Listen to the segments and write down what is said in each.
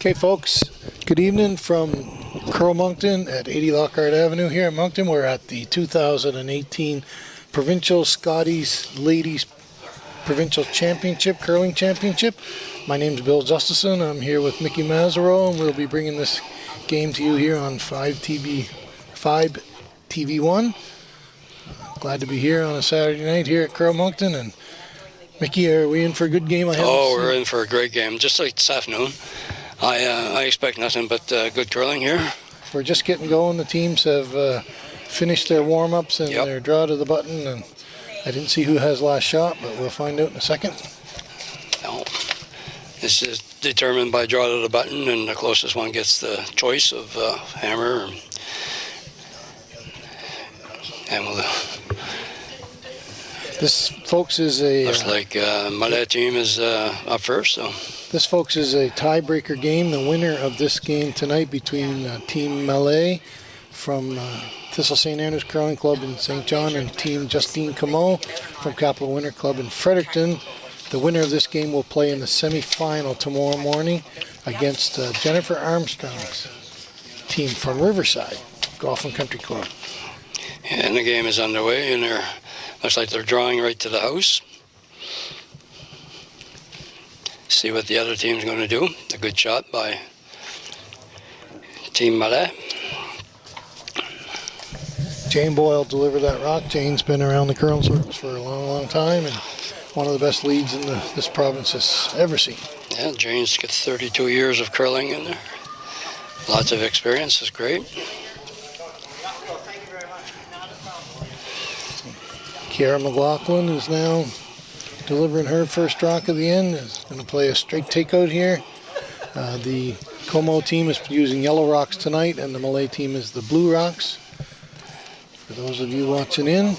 Okay, folks, good evening from Comeau at 80 Lockhart Avenue here in Moncton. We're at the 2018 Provincial Scotties Ladies Provincial Championship, Curling Championship. My name's Bill Justison. I'm here with Mickey Mazzaro, and we'll be bringing this game to you here on 5TV1. Glad to be here on a Saturday night here at Comeau. And Mickey, are we in for a good game? We're in for a great game, just like this afternoon. I expect nothing but good curling here. We're just getting going. The teams have finished their warm-ups and their draw to the button, and I didn't see who has last shot, but we'll find out in a second. No, this is determined by draw to the button, and the closest one gets the choice of hammer. And we'll, this, folks, is a... looks like Mallais team is up first, so... This, folks, is a tiebreaker game. The winner of this game tonight between Team Mallais from Thistle St. Andrews Curling Club in St. John and Team Justine Comeau from Capital Winter Club in Fredericton. The winner of this game will play in the semi-final tomorrow morning against Jennifer Armstrong's team from Riverside Golf and Country Club. And the game is underway, and looks like they're drawing right to the house. See what the other team's going to do. A good shot by Team Mallais. Jane Boyle delivered that rock. Jane's been around the curling circles for a long, long time, and one of the best leads in this province has ever seen. Yeah, Jane's got 32 years of curling in there. Lots of experience. Is great. Kiara McLaughlin is now delivering her first rock of the end. Is going to play a straight takeout here. The Comeau team is using yellow rocks tonight, and the Mallais team is the blue rocks. For those of you watching in,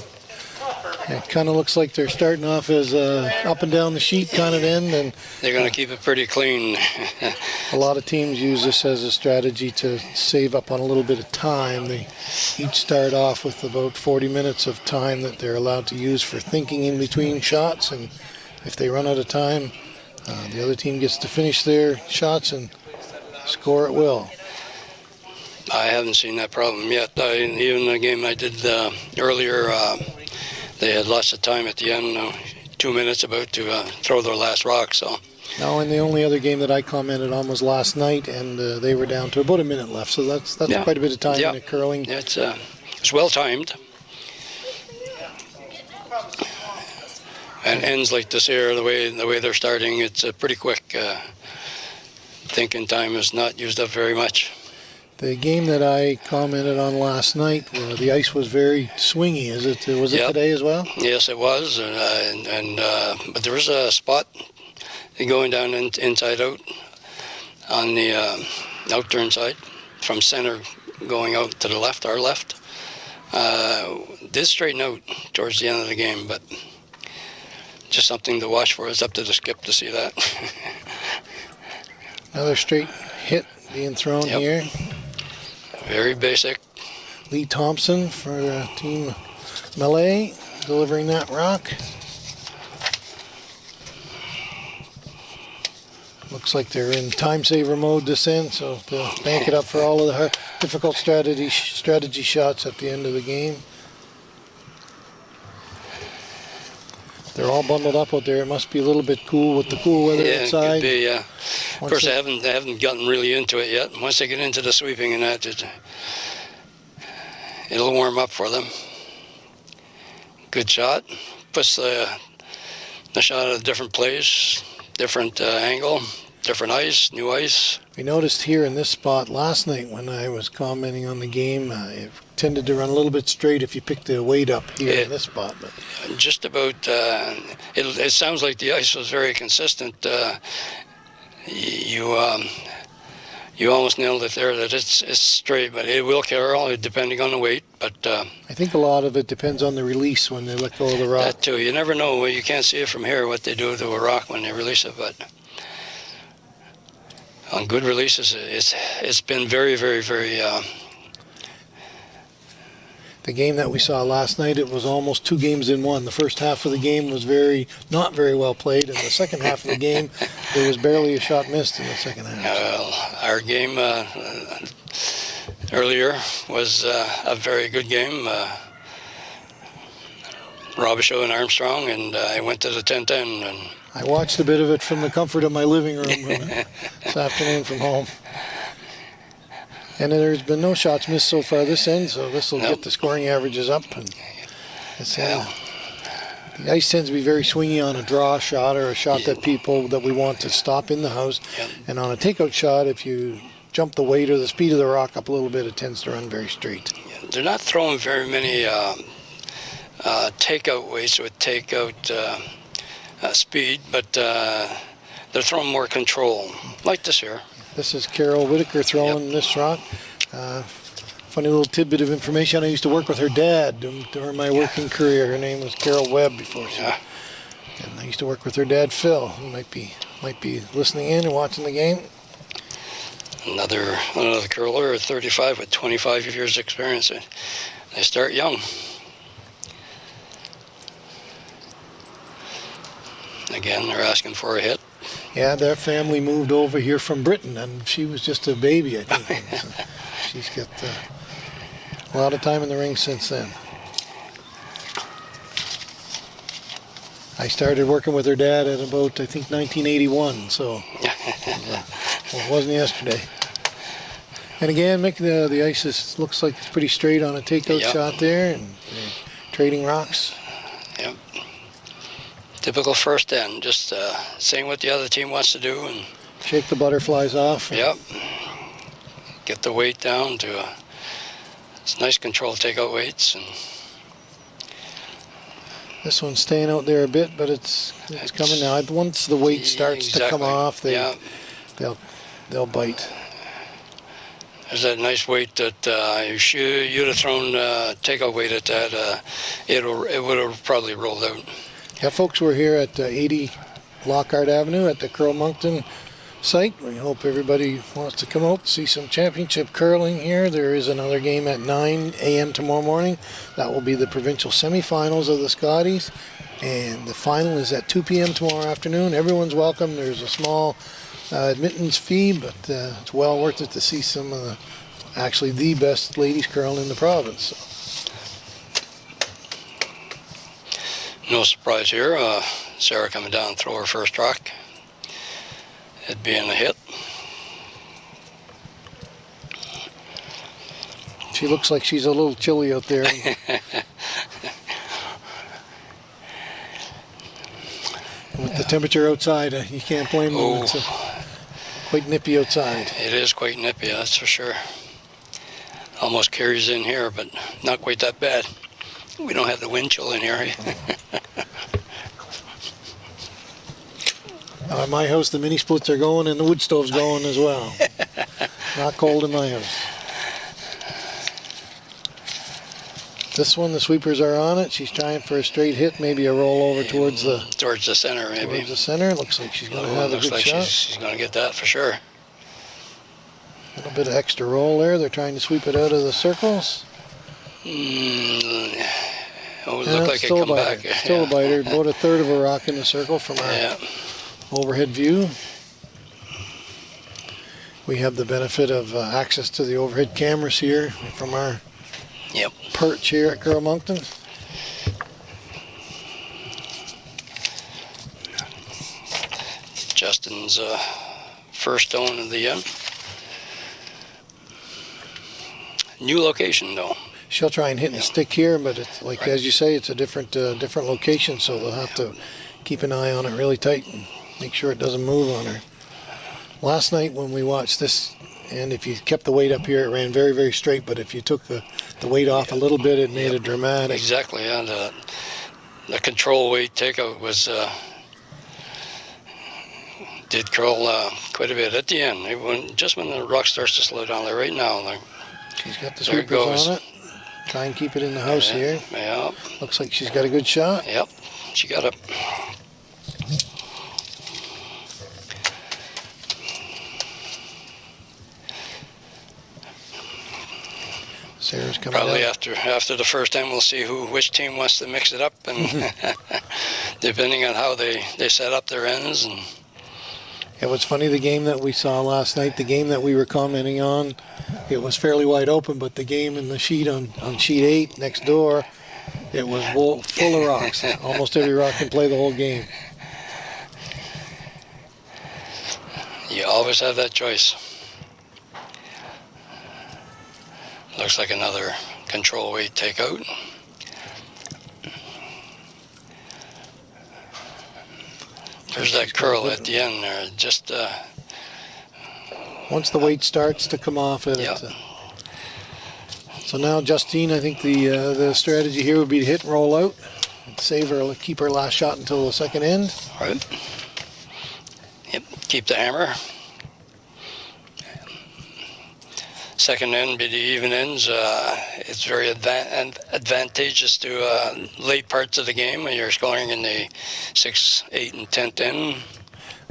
it kind of looks like they're starting off as up and down the sheet kind of end, and they're going to keep it pretty clean. A lot of teams use this as a strategy to save up on a little bit of time. They each start off with about 40 minutes of time that they're allowed to use for thinking in between shots, and if they run out of time, the other team gets to finish their shots and score at will. I haven't seen that problem yet. Even the game I did earlier, they had lots of time at the end, 2 minutes about to throw their last rock. So. No, and the only other game that I commented on was last night, and they were down to about a minute left. So that's quite a bit of time in the curling. Yeah, it's well timed. And ends like this here, the way they're starting, it's pretty quick. Thinking time is not used up very much. The game that I commented on last night, the ice was very swingy. Was it today as well? Yes, it was. But there was a spot going down inside out on the outturn side from center going out to the left, our left. Did straighten out towards the end of the game, but just something to watch for. It's up to the skip to see that. Another straight hit being thrown here. Very basic. Lee Thompson for Team Mallais delivering that rock. Looks like they're in time saver mode this end, so they'll bank it up for all of the difficult strategy shots at the end of the game. They're all bundled up out there. It must be a little bit cool with the cool weather outside. It could be, yeah. Of course, they haven't gotten really into it yet. Once they get into the sweeping and that, it'll warm up for them. Good shot. Puts the shot at a different place, different angle, different ice, new ice. We noticed here in this spot last night when I was commenting on the game, it tended to run a little bit straight if you pick the weight up here in this spot. But just about, it sounds like the ice was very consistent. You almost nailed it there, that it's straight, but it will curl depending on the weight. But I think a lot of it depends on the release when they let go of the rock. That too. You never know. You can't see it from here what they do to a rock when they release it, but on good releases, it's been very, very, very the game that we saw last night, it was almost 2 games in one. The first half of the game was not very well played, and the second half of the game, there was barely a shot missed in the second half. Our game earlier was a very good game. Robichaud and Armstrong, and I went to the 10-10. And I watched a bit of it from the comfort of my living room this afternoon from home. And there's been no shots missed so far this end, so this will get the scoring averages up. And the ice tends to be very swingy on a draw shot or a shot that we want to stop in the house. And on a takeout shot, if you jump the weight or the speed of the rock up a little bit, it tends to run very straight. They're not throwing very many takeout weights with takeout speed, but they're throwing more control, like this here. This is Carol Whitaker throwing this rock. Funny little tidbit of information. I used to work with her dad during my working career. Her name was Carol Webb before she. And I used to work with her dad, Phil. He might be listening in and watching the game. Another curler, 35 with 25 years experience. They start young. Again, they're asking for a hit. Yeah, their family moved over here from Britain, and she was just a baby, I think. So she's got a lot of time in the ring since then. I started working with her dad at about, I think, 1981, so it wasn't yesterday. And again, making the ice looks like it's pretty straight on a takeout shot there, and trading rocks. Yep. Typical first end, just saying what the other team wants to do and shake the butterflies off. Yep. Get the weight down to it's nice controlled takeout weights, and this one's staying out there a bit, but it's coming now. Once the weight starts to come off, they'll bite. There's that nice weight that you'd have thrown takeout weight at that. It would have probably rolled out. Yeah, folks, we're here at 80 Lockhart Avenue at the Crow Moncton site. We hope everybody wants to come out and see some championship curling here. There is another game at 9 a.m. tomorrow morning. That will be the provincial semifinals of the Scotties. And the final is at 2 p.m. tomorrow afternoon. Everyone's welcome. There's a small admittance fee, but it's well worth it to see some of actually the best ladies curling in the province. So. No surprise here. Sarah coming down and throw her first rock. It being a hit. She looks like she's a little chilly out there. With the temperature outside, you can't blame them. It's quite nippy outside. It is quite nippy, that's for sure. Almost carries in here, but not quite that bad. We don't have the wind chill in here. At my house, the mini splits are going and the wood stove's going as well. Not cold in my house. This one, the sweepers are on it. She's trying for a straight hit, maybe a roll over towards the center, maybe. Towards the center. Looks like she's going to have a good shot. She's going to get that for sure. A little bit of extra roll there. They're trying to sweep it out of the circles. It looked like it come back. Still a biter. About a third of a rock in the circle from our overhead view. We have the benefit of access to the overhead cameras here from our perch here at Comeau Moncton. Justin's first stone of the end. New location though. She'll try and hit and stick here, but it's like as you say, it's a different location, so they'll have to keep an eye on it really tight and make sure it doesn't move on her. Last night when we watched this, and if you kept the weight up here, it ran very, very straight, but if you took the weight off a little bit, it made it dramatic. Exactly, yeah. The control weight takeout was did curl quite a bit at the end. Just when the rock starts to slow down, like right now. She's got the sweepers on it. Try and keep it in the house here. Yeah. Looks like she's got a good shot. Yep, she got it. Sarah's coming Probably down. after the first time, we'll see which team wants to mix it up, and depending on how they set up their ends. And It was funny, the game that we saw last night, the game that we were commenting on, it was fairly wide open, but the game in the sheet on sheet 8 next door, it was full of rocks. Almost every rock can play the whole game. you always have that choice. Looks like another control weight takeout. There's that curl at the end there. Just once the weight starts to come off it. Yep. So now Justine, I think the strategy here would be to hit and roll out, and keep her last shot until the second end. Right. Yep. Keep the hammer. Second end be the even ends. It's very advantageous to late parts of the game when you're scoring in the 6th, 8th, and 10th end.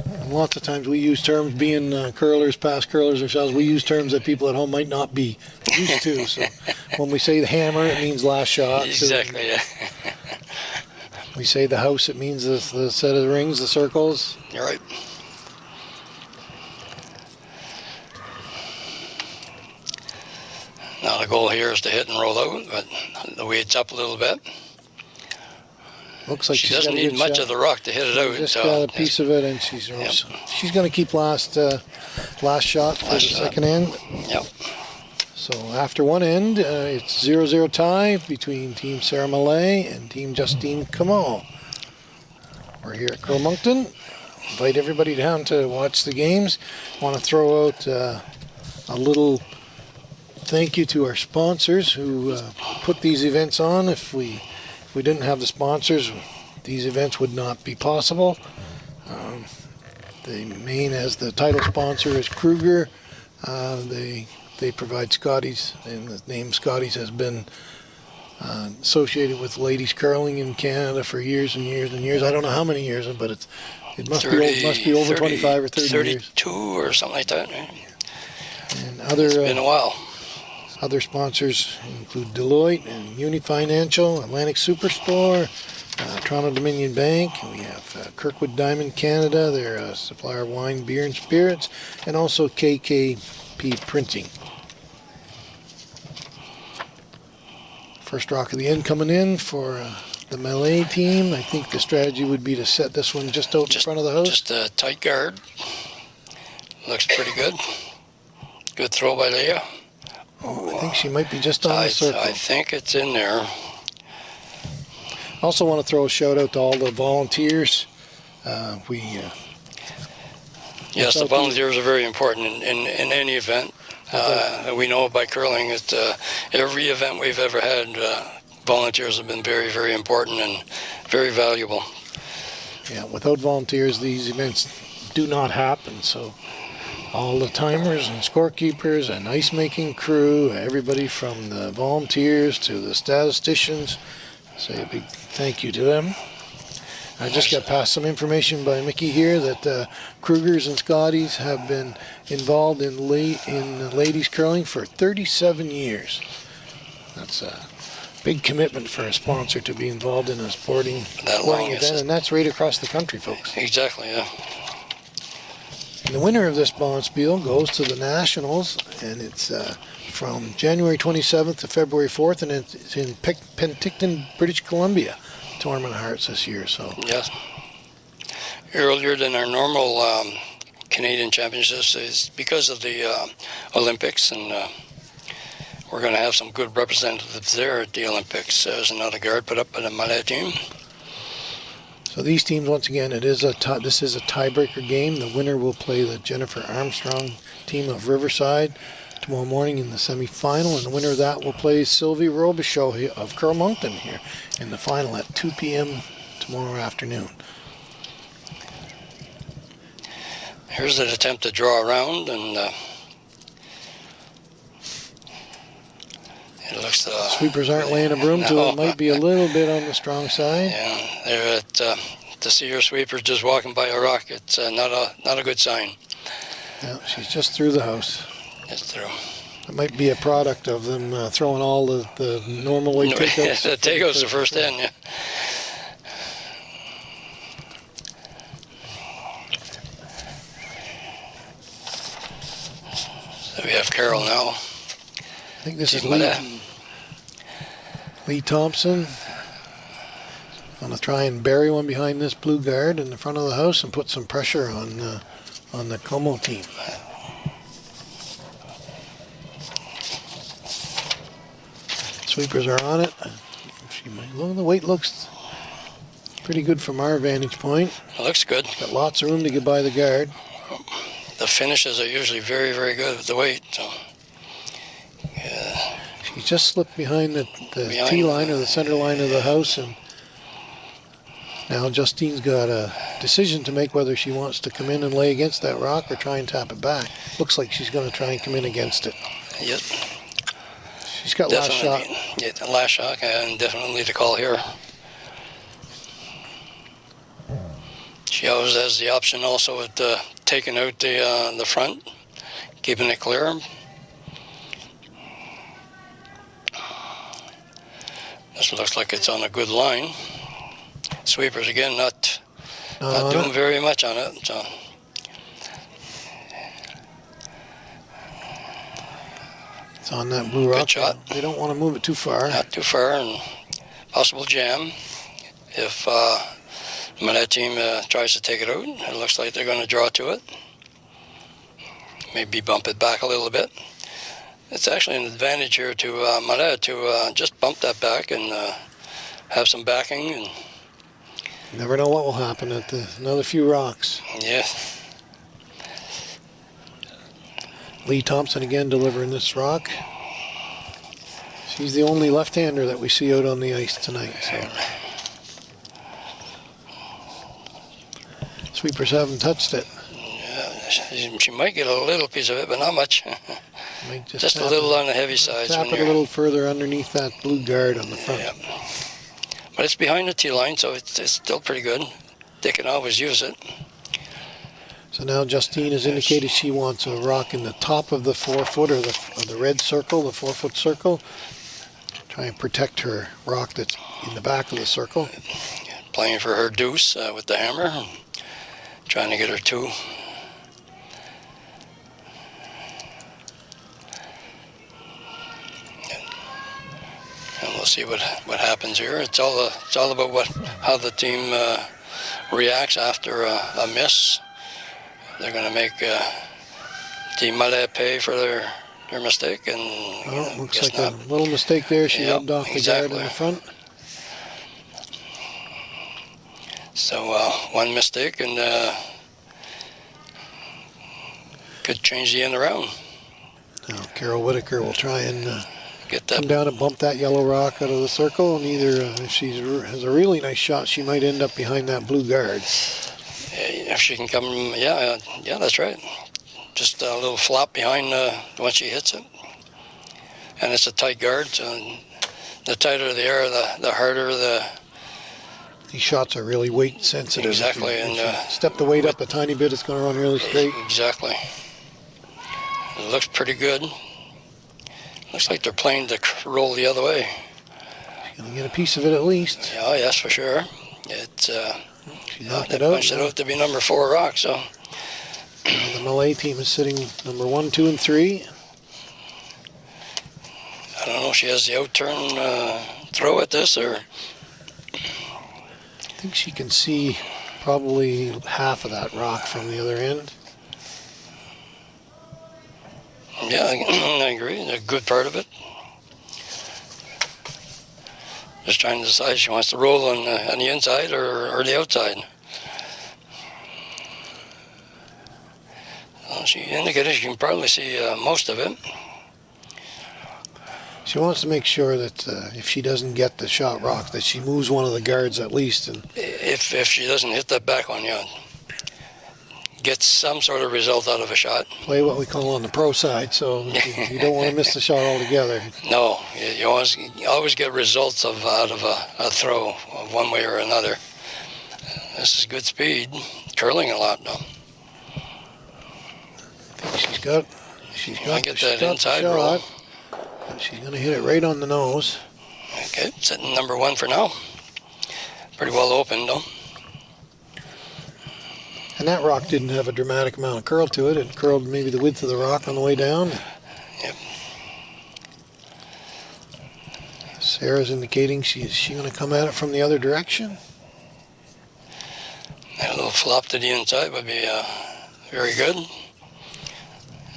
And lots of times we use terms, being past curlers ourselves, we use terms that people at home might not be used to. So when we say the hammer, it means last shot. Exactly, yeah. We say the house, it means the set of rings, the circles. You're right. Now the goal here is to hit and roll out, but the weight's up a little bit. Looks like She she's doesn't got a need good much shot. of the rock to hit it out. Just so got a piece of it, and she's going to keep last shot for the second end. Yep. So after one end, it's 0-0 tie between Team Sarah Mallais and Team Justine Comeau. We're here at Crow-Moncton. Invite everybody down to watch the games. Want to throw out a little thank you to our sponsors who put these events on. If we didn't have the sponsors, these events would not be possible. The main, as the title sponsor, is Kruger. They provide Scotties, and the name Scotties has been associated with ladies curling in Canada for years and years and years. I don't know how many years, but it must be over 25 or 30 years. 32 or something like that. And It's been a while. Other sponsors include Deloitte and Uni Financial, Atlantic Superstore, Toronto Dominion Bank. We have Kirkwood Diamond Canada. They're a supplier of wine, beer, and spirits, and also KKP Printing. First rock of the end coming in for the Mallais team. I think the strategy would be to set this one just out in front of the house. Just a tight guard. Looks pretty good. Good throw by Leah. I think she might be just on the circle. I think it's in there. Also want to throw a shout out to all the volunteers. Yes, the volunteers are very important in any event. We know by curling that every event we've ever had, volunteers have been very, very important and very valuable. Yeah, without volunteers, these events do not happen. So all the timers and scorekeepers and ice making crew, everybody from the volunteers to the statisticians, say a big thank you to them. I just got passed some information by Mickey here that Krugers and Scotties have been involved in ladies curling for 37 years. That's a big commitment for a sponsor to be involved in a sporting event, and that's right across the country, folks. Exactly, yeah. And the winner of this Bonspiel goes to the Nationals, and it's from January 27th to February 4th, and it's in Penticton, British Columbia. Tournament of Hearts this year. So yes, earlier than our normal Canadian Championships is because of the Olympics, and we're going to have some good representatives there at the Olympics. There's another guard put up by the Mallais team. So these teams, once again, this is a tiebreaker game. The winner will play the Jennifer Armstrong team of Riverside tomorrow morning in the semi-final, and the winner of that will play Sylvie Robichaud of Crow-Moncton here in the final at 2 p.m. tomorrow afternoon. Here's an attempt to draw around, and it looks sweepers aren't laying a broom to it. It might be a little bit on the strong side. Yeah, they're to see your sweepers just walking by a rock. It's not a good sign. Yeah, she's just through the house. It's through. It might be a product of them throwing all the normal way takeouts. The takeouts the first in, yeah. So we have Carol now. I think this is Mallais. Lee Thompson. Going to try and bury one behind this blue guard in the front of the house and put some pressure on the Comeau team. Sweepers are on it. The weight looks pretty good from our vantage point. It looks good. Got lots of room to get by the guard. The finishes are usually very, very good with the weight. So, yeah. She just slipped behind the tee line or the center line of the house, and now Justine's got a decision to make whether she wants to come in and lay against that rock or try and tap it back. Looks like she's going to try and come in against it. Yep. She's got last shot. Yeah, the last shot, and definitely the call here. She always has the option also at taking out the front, keeping it clear. This looks like it's on a good line. Sweepers again, not doing very much on it. So. It's on that blue rock. Good shot. They don't want to move it too far. Not too far, and possible jam. If Mallais team tries to take it out, it looks like they're going to draw to it. Maybe bump it back a little bit. It's actually an advantage here to Mallais to just bump that back and have some backing. And never know what will happen at another few rocks. Yeah. Lee Thompson again delivering this rock. She's the only left-hander that we see out on the ice tonight. So. Sweepers haven't touched it. Yeah, she might get a little piece of it, but not much. Just a little on the heavy side. Tap it a little further underneath that blue guard on the front. Yeah. But it's behind the tee line, so it's still pretty good. They can always use it. So now Justine has indicated she wants a rock in the top of the 4-foot or the red circle, the 4-foot circle. Try and protect her rock that's in the back of the circle. Playing for her deuce with the hammer. Trying to get her 2. And we'll see what happens here. It's all about how the team reacts after a miss. They're going to make Team Mallais pay for their mistake, and well, looks like a little mistake there. She rubbed off the guard in the front. So one mistake and could change the end around. Now Carol Whitaker will try and get that. Come down and bump that yellow rock out of the circle, and either if she has a really nice shot, she might end up behind that blue guard. If she can come, yeah, that's right. Just a little flop behind when she hits it. And it's a tight guard, so the tighter the air, the harder the... These shots are really weight sensitive. Exactly. If you step the weight up a tiny bit, it's going to run really straight. Exactly. It looks pretty good. Looks like they're playing to roll the other way. She's going to get a piece of it at least. Oh, yes, for sure. It's... She knocked they it out. punched it out to be number 4 rock, so... The Mallais team is sitting number 1, 2, and 3. I don't know if she has the outturn throw at this, or... I think she can see probably half of that rock from the other end. Yeah, I agree. A good part of it. Just trying to decide if she wants to roll on the inside or the outside. Well, she indicated she can probably see most of it. She wants to make sure that if she doesn't get the shot rock, that she moves one of the guards at least. And if she doesn't hit that back one, yeah, get some sort of result out of a shot. Play what we call on the pro side, so you don't want to miss the shot altogether. No, you always get results out of a throw, one way or another. This is good speed, curling a lot though. I think she's got She's I got, get she's that got the inside shot. roll. She's going to hit it right on the nose. Okay, sitting number 1 for now. Pretty well open, though. And that rock didn't have a dramatic amount of curl to it. It curled maybe the width of the rock on the way down. Yep. Sarah's indicating she's going to come at it from the other direction. A little flop to the inside would be very good.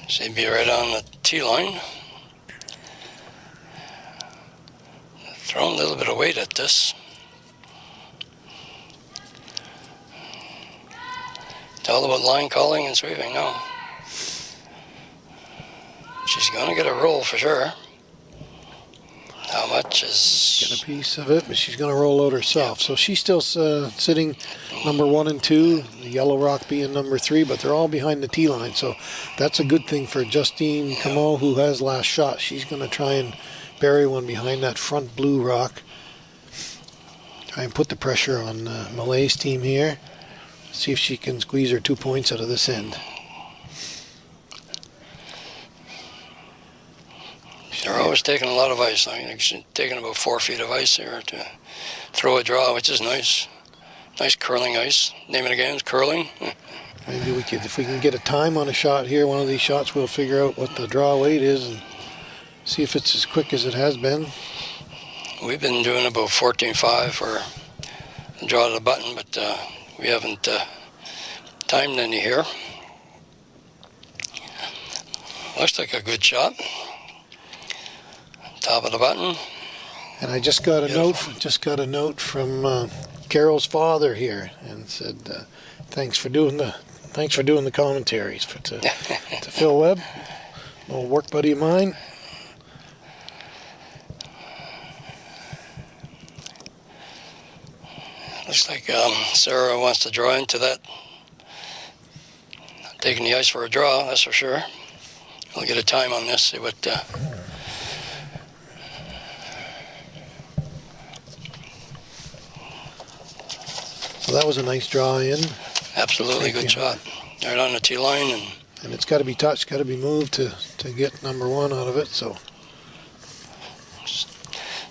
She'd be right on the tee line. Throwing a little bit of weight at this. It's all about line calling and sweeping now. She's going to get a roll for sure. How much is... Get a piece of it, but she's going to roll out herself. So she's still sitting number 1 and 2, the yellow rock being number 3, but they're all behind the tee line. So that's a good thing for Justine Comeau, who has last shot. She's going to try and bury one behind that front blue rock. Try and put the pressure on Mallais' team here. See if she can squeeze her 2 points out of this end. They're always taking a lot of ice. I think she's taking about 4 feet of ice here to throw a draw, which is nice. Nice curling ice. Name of the game is curling. Maybe we could, if we can get a time on a shot here, one of these shots, we'll figure out what the draw weight is and see if it's as quick as it has been. We've been doing about 14.5 for draw to the button, but we haven't timed any here. Looks like a good shot. Top of the button. And I just got a note from Carol's father here, and said, "Thanks for doing the commentaries to Phil Webb, an old work buddy of mine." Looks like Sarah wants to draw into that. Taking the ice for a draw, that's for sure. We'll get a time on this, see what... So that was a nice draw in. Absolutely good shot. Right on the tee line. And it's got to be touched, got to be moved to get number 1 out of it. So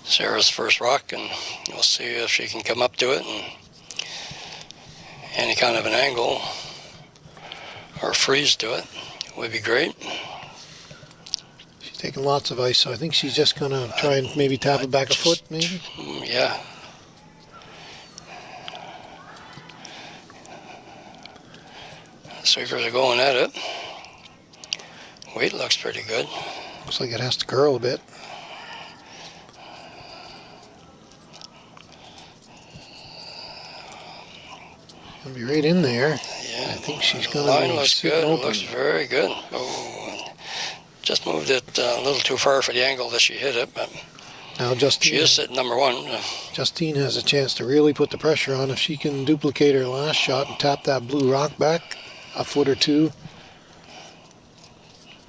Sarah's first rock, and we'll see if she can come up to it. And any kind of an angle or freeze to it would be great. She's taking lots of ice, so I think she's just going to try and maybe tap it back a foot, maybe? Yeah. Sweepers are going at it. Weight looks pretty good. Looks like it has to curl a bit. It'll be right in there. Yeah. I think she's going to. Line looks good. Open. Looks very good. Oh, just moved it a little too far for the angle that she hit it, but now Justine, she is sitting number 1. Justine has a chance to really put the pressure on if she can duplicate her last shot and tap that blue rock back a foot or 2.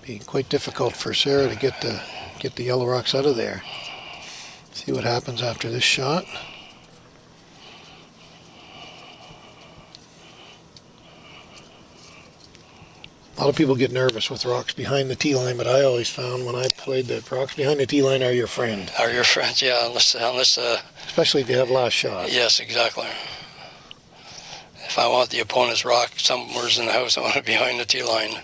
Be quite difficult for Sarah to get the yellow rocks out of there. See what happens after this shot. A lot of people get nervous with rocks behind the tee line, but I always found when I played that rocks behind the tee line are your friend. Are your friends, yeah, unless especially if you have last shot. Yes, exactly. If I want the opponent's rock somewhere in the house, I want it behind the tee line.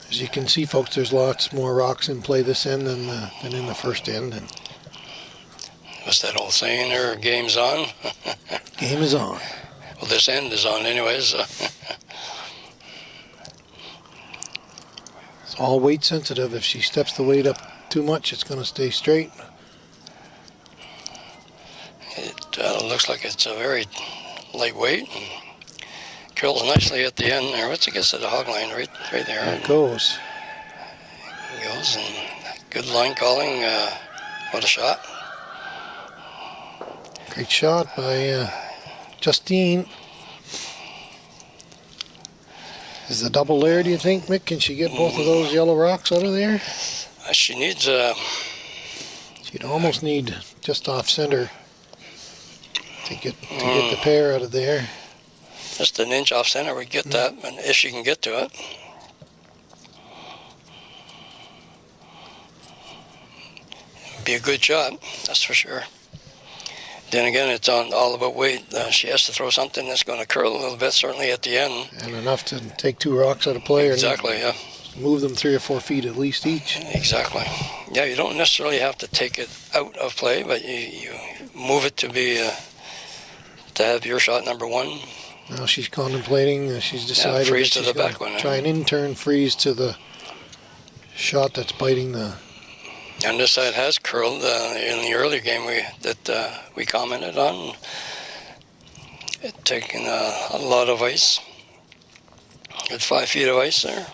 As you can see, folks, there's lots more rocks in play this end than in the first end. And what's that old saying there? Game's on? Game is on. Well, this end is on anyways. It's all weight sensitive. If she steps the weight up too much, it's going to stay straight. It looks like it's a very lightweight. And curls nicely at the end there. What's against the hog line right there? There it goes. It goes, and good line calling. What a shot. Great shot by Justine. Is the double layer, do you think, Mick? Can she get both of those yellow rocks out of there? She needs... She'd almost need just off center to get the pair out of there. Just an inch off center, we get that, and if she can get to it. be a good shot, that's for sure. Then again, it's all about weight. She has to throw something that's going to curl a little bit, certainly at the end. And enough to take 2 rocks out of play. Exactly, yeah. Move them 3 or 4 feet at least each. Exactly. Yeah, you don't necessarily have to take it out of play, but you move it to be to have your shot number 1. Now she's contemplating. She's decided freeze that to she's the back going one. to try an in-turn freeze to the shot that's biting the... And this side has curled in the earlier game we commented on. It taking a lot of ice. Got 5 feet of ice there.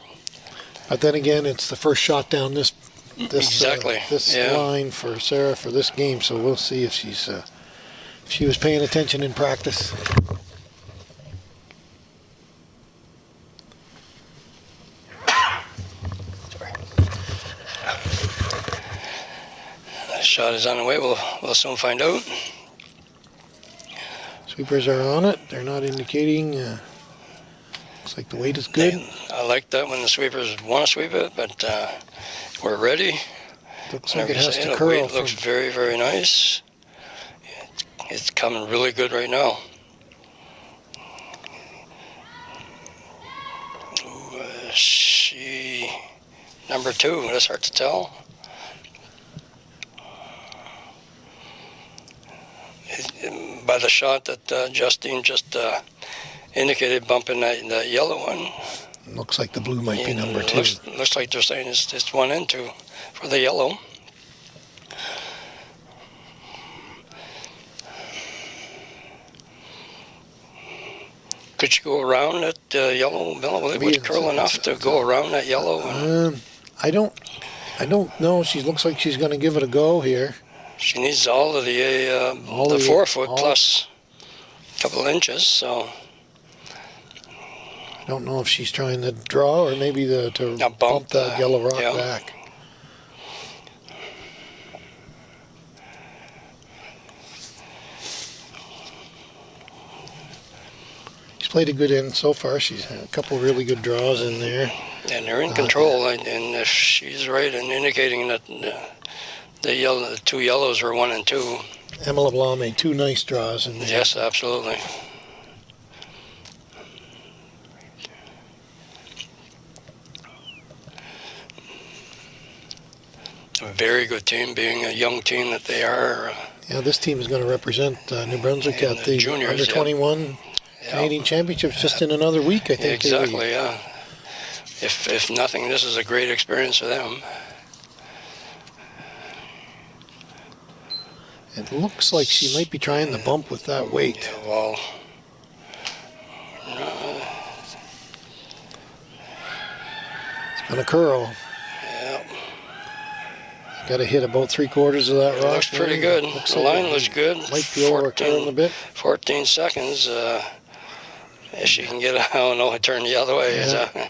But then again, it's the first shot down this Exactly. This Yeah. line for Sarah for this game. So we'll see if she's if she was paying attention in practice. Shot is on the way. We'll soon find out. Sweepers are on it. They're not indicating. Looks like the weight is good. I like that when the sweepers want to sweep it, but we're ready. Looks like it has to The curl. weight looks very, very nice. It's coming really good right now. She number 2. That's hard to tell. By the shot that Justine just indicated, bumping that yellow one. Looks like the blue might be number 2. Looks like they're saying it's 1 and 2 for the yellow. Could you go around that yellow, Bill? Will it curl enough to go around that yellow? I don't know. She looks like she's going to give it a go here. She needs all of the 4 foot plus a couple of inches. So I don't know if she's trying to draw or maybe to bump that yellow rock back. She's played a good end so far. She's had a couple really good draws in there. And they're in control. And if she's right in indicating that the 2 yellows are 1 and 2. Emma LeBlanc made 2 nice draws in there. Yes, absolutely. A very good team, being a young team that they are. Yeah, this team is going to represent New Brunswick at the juniors, Under 21 Canadian Championships just in another week, I think. Exactly, yeah. If nothing, this is a great experience for them. It looks like she might be trying to bump with that weight. Yeah, well, it's going to curl. Yeah. Got to hit about 3/4 of that rock. Looks pretty good. The line looks good. Might be over curling a bit. 14 seconds. If she can get it, I don't know, turn the other way. Yeah.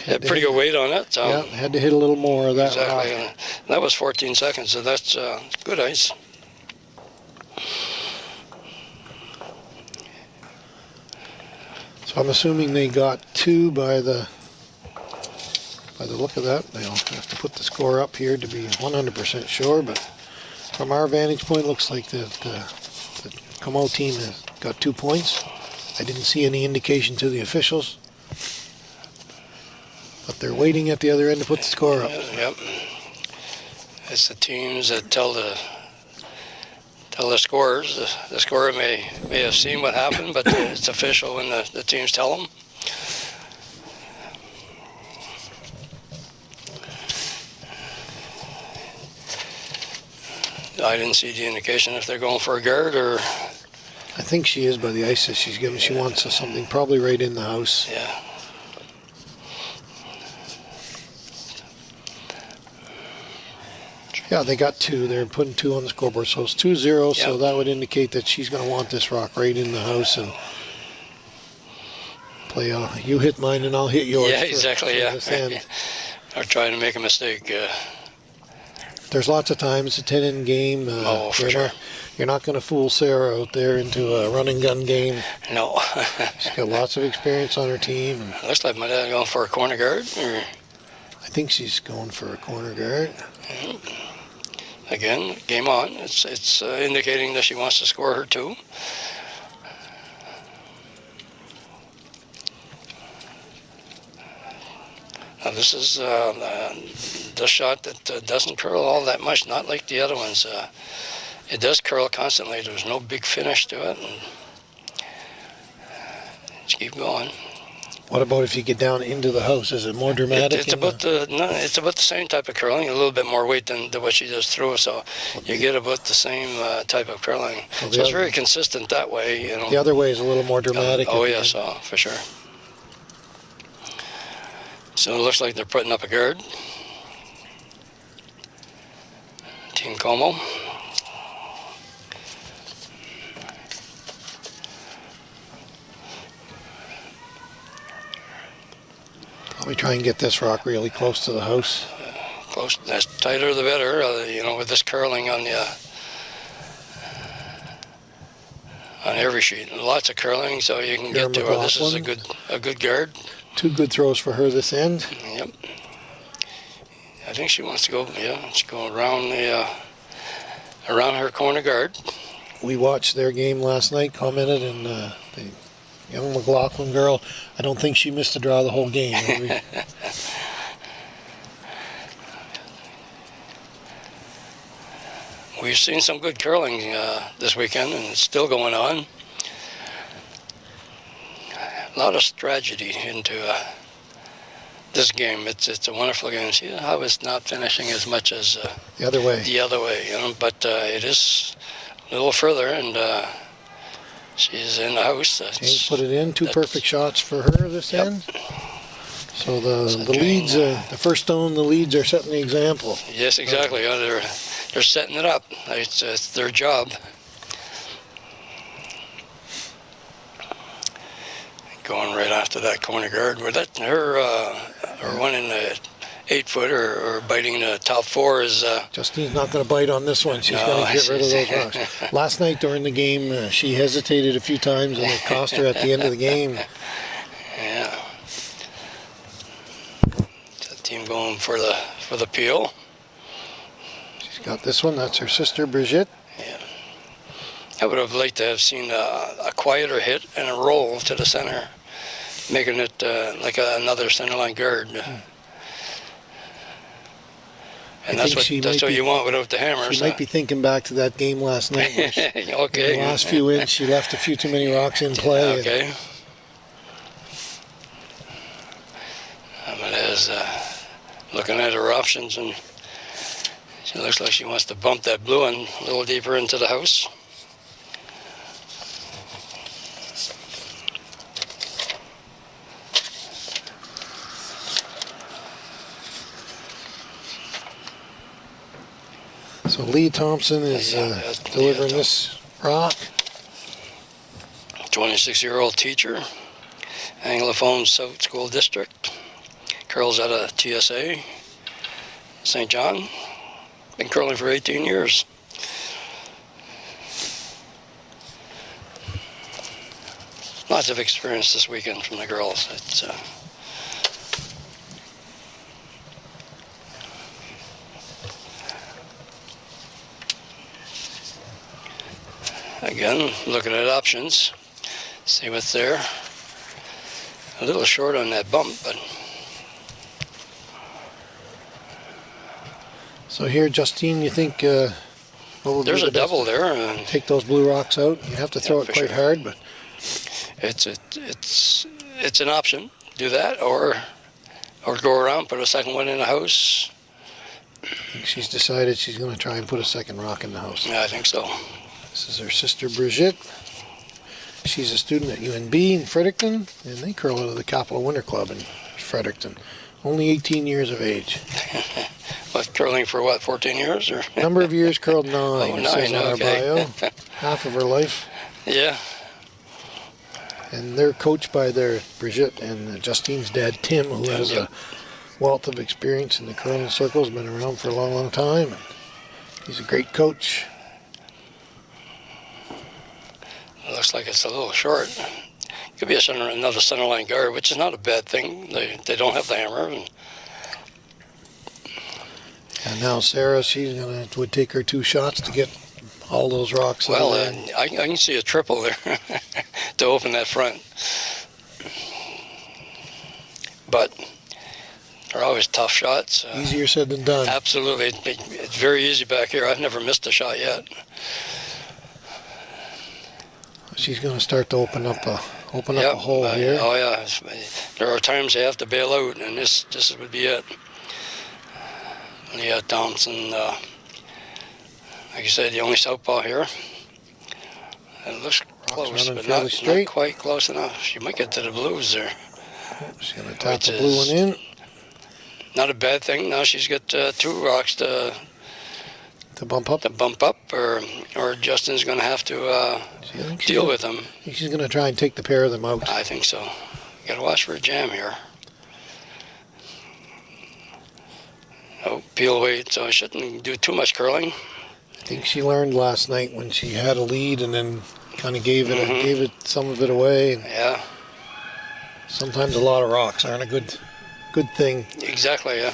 Had pretty good weight on it. So. Yeah, had to hit a little more of that exactly. rock. That was 14 seconds, so that's good ice. So I'm assuming they got 2 by the look of that. They'll have to put the score up here to be 100% sure, but from our vantage point, looks like the Comeau team has got 2 points. I didn't see any indication to the officials, but they're waiting at the other end to put the score up. Yep. It's the teams that tell the scorers. The scorer may have seen what happened, but it's official when the teams tell them. I didn't see the indication if they're going for a guard or... I think she is by the ice that she's given. She wants something probably right in the house. Yeah. Yeah, they got 2. They're putting 2 on the scoreboard, so it's 2-0. So that would indicate that she's going to want this rock right in the house and play. You hit mine and I'll hit yours. Yeah, exactly. Yeah. Or trying to make a mistake. There's lots of times it's a 10-in game. For sure. You're not going to fool Sarah out there into a run and gun game. No. She's got lots of experience on her team. Looks like my dad going for a corner guard. Or... I think she's going for a corner guard. Again, game on. It's indicating that she wants to score her 2. Now this is the shot that doesn't curl all that much, not like the other ones. It does curl constantly. There's no big finish to it. And just keep going. What about if you get down into the house? Is it more dramatic? It's about the same type of curling, a little bit more weight than what she does through. So you get about the same type of curling. So it's very consistent that way. You know. The other way is a little more dramatic. Oh yes, for sure. So it looks like they're putting up a guard. Team Comeau. Probably try and get this rock really close to the house. Close, that's tighter the better. You know, with this curling on the on every sheet, lots of curling, so you can get to her. This is a good guard. 2 good throws for her this end. Yep. I think she wants to go. Yeah, she go around the around her corner guard. We watched their game last night. Commented, and the young McLaughlin girl, I don't think she missed a draw the whole game. We've seen some good curling this weekend, and it's still going on. A lot of strategy into this game. It's a wonderful game. See how it's not finishing as much as the other way. You know, but it is a little further, and she's in the house. James put it in. 2 perfect shots for her this end. So the leads, the first stone, the leads are setting the example. Yes, exactly. They're setting it up. It's their job. Going right after that corner guard. With that, her one in the 8-foot or biting the top 4 is. Justine's not going to bite on this one. She's going to get rid of those rocks. Last night during the game, she hesitated a few times, and it cost her at the end of the game. Yeah. The team going for the peel. She's got this one. That's her sister Brigitte. Yeah. I would have liked to have seen a quieter hit and a roll to the center, making it like another centerline guard. And that's what you want without the hammer. She might be thinking back to that game last night. Okay. In the last few inches, she left a few too many rocks in play. Okay. Mallais looking at her options, and she looks like she wants to bump that blue one a little deeper into the house. So Lee Thompson is delivering this rock. 26-year-old teacher, Anglophone South School District, curls out of TSA, St. John. Been curling for 18 years. Lots of experience this weekend from the girls. It's again, looking at options, see what's there. A little short on that bump, but. So here, Justine, you think what would there's be the a double there? Take those blue rocks out. You have to throw it quite hard, but it's an option. Do that, or go around, put a second one in the house. I think she's decided she's going to try and put a second rock in the house. Yeah, I think so. This is her sister Brigitte. She's a student at UNB in Fredericton, and they curl out of the Capital Winter Club in Fredericton. Only 18 years of age. What, curling for what, 14 years? Or? Number of years curled 9. Oh, 9, says on okay. her bio. Half of her life. Yeah. And they're coached by their Brigitte and Justine's dad, Tim, who has a wealth of experience in the curling circles, been around for a long, long time. He's a great coach. It looks like it's a little short. Could be another centerline guard, which is not a bad thing. They don't have the hammer. And And now Sarah, would take her 2 shots to get all those rocks. Well, I can see a triple there to open that front. But they're always tough shots. Easier said than done. Absolutely. It's very easy back here. I've never missed a shot yet. She's going to start to open up a hole here. Oh, yeah. There are times they have to bail out, and this would be it. Leah Thompson, like you said, the only southpaw here. It looks close, but not quite close enough. She might get to the blues there. She's going to tap the blue one in. Not a bad thing. Now she's got 2 rocks to bump up. Or Justin's going to have to deal with them. I think she's going to try and take the pair of them out. I think so. Got to watch for a jam here. Oh, peel weight, so I shouldn't do too much curling. I think she learned last night when she had a lead and then kind of gave it some of it away. Yeah. Sometimes a lot of rocks aren't a good thing. Exactly, yeah.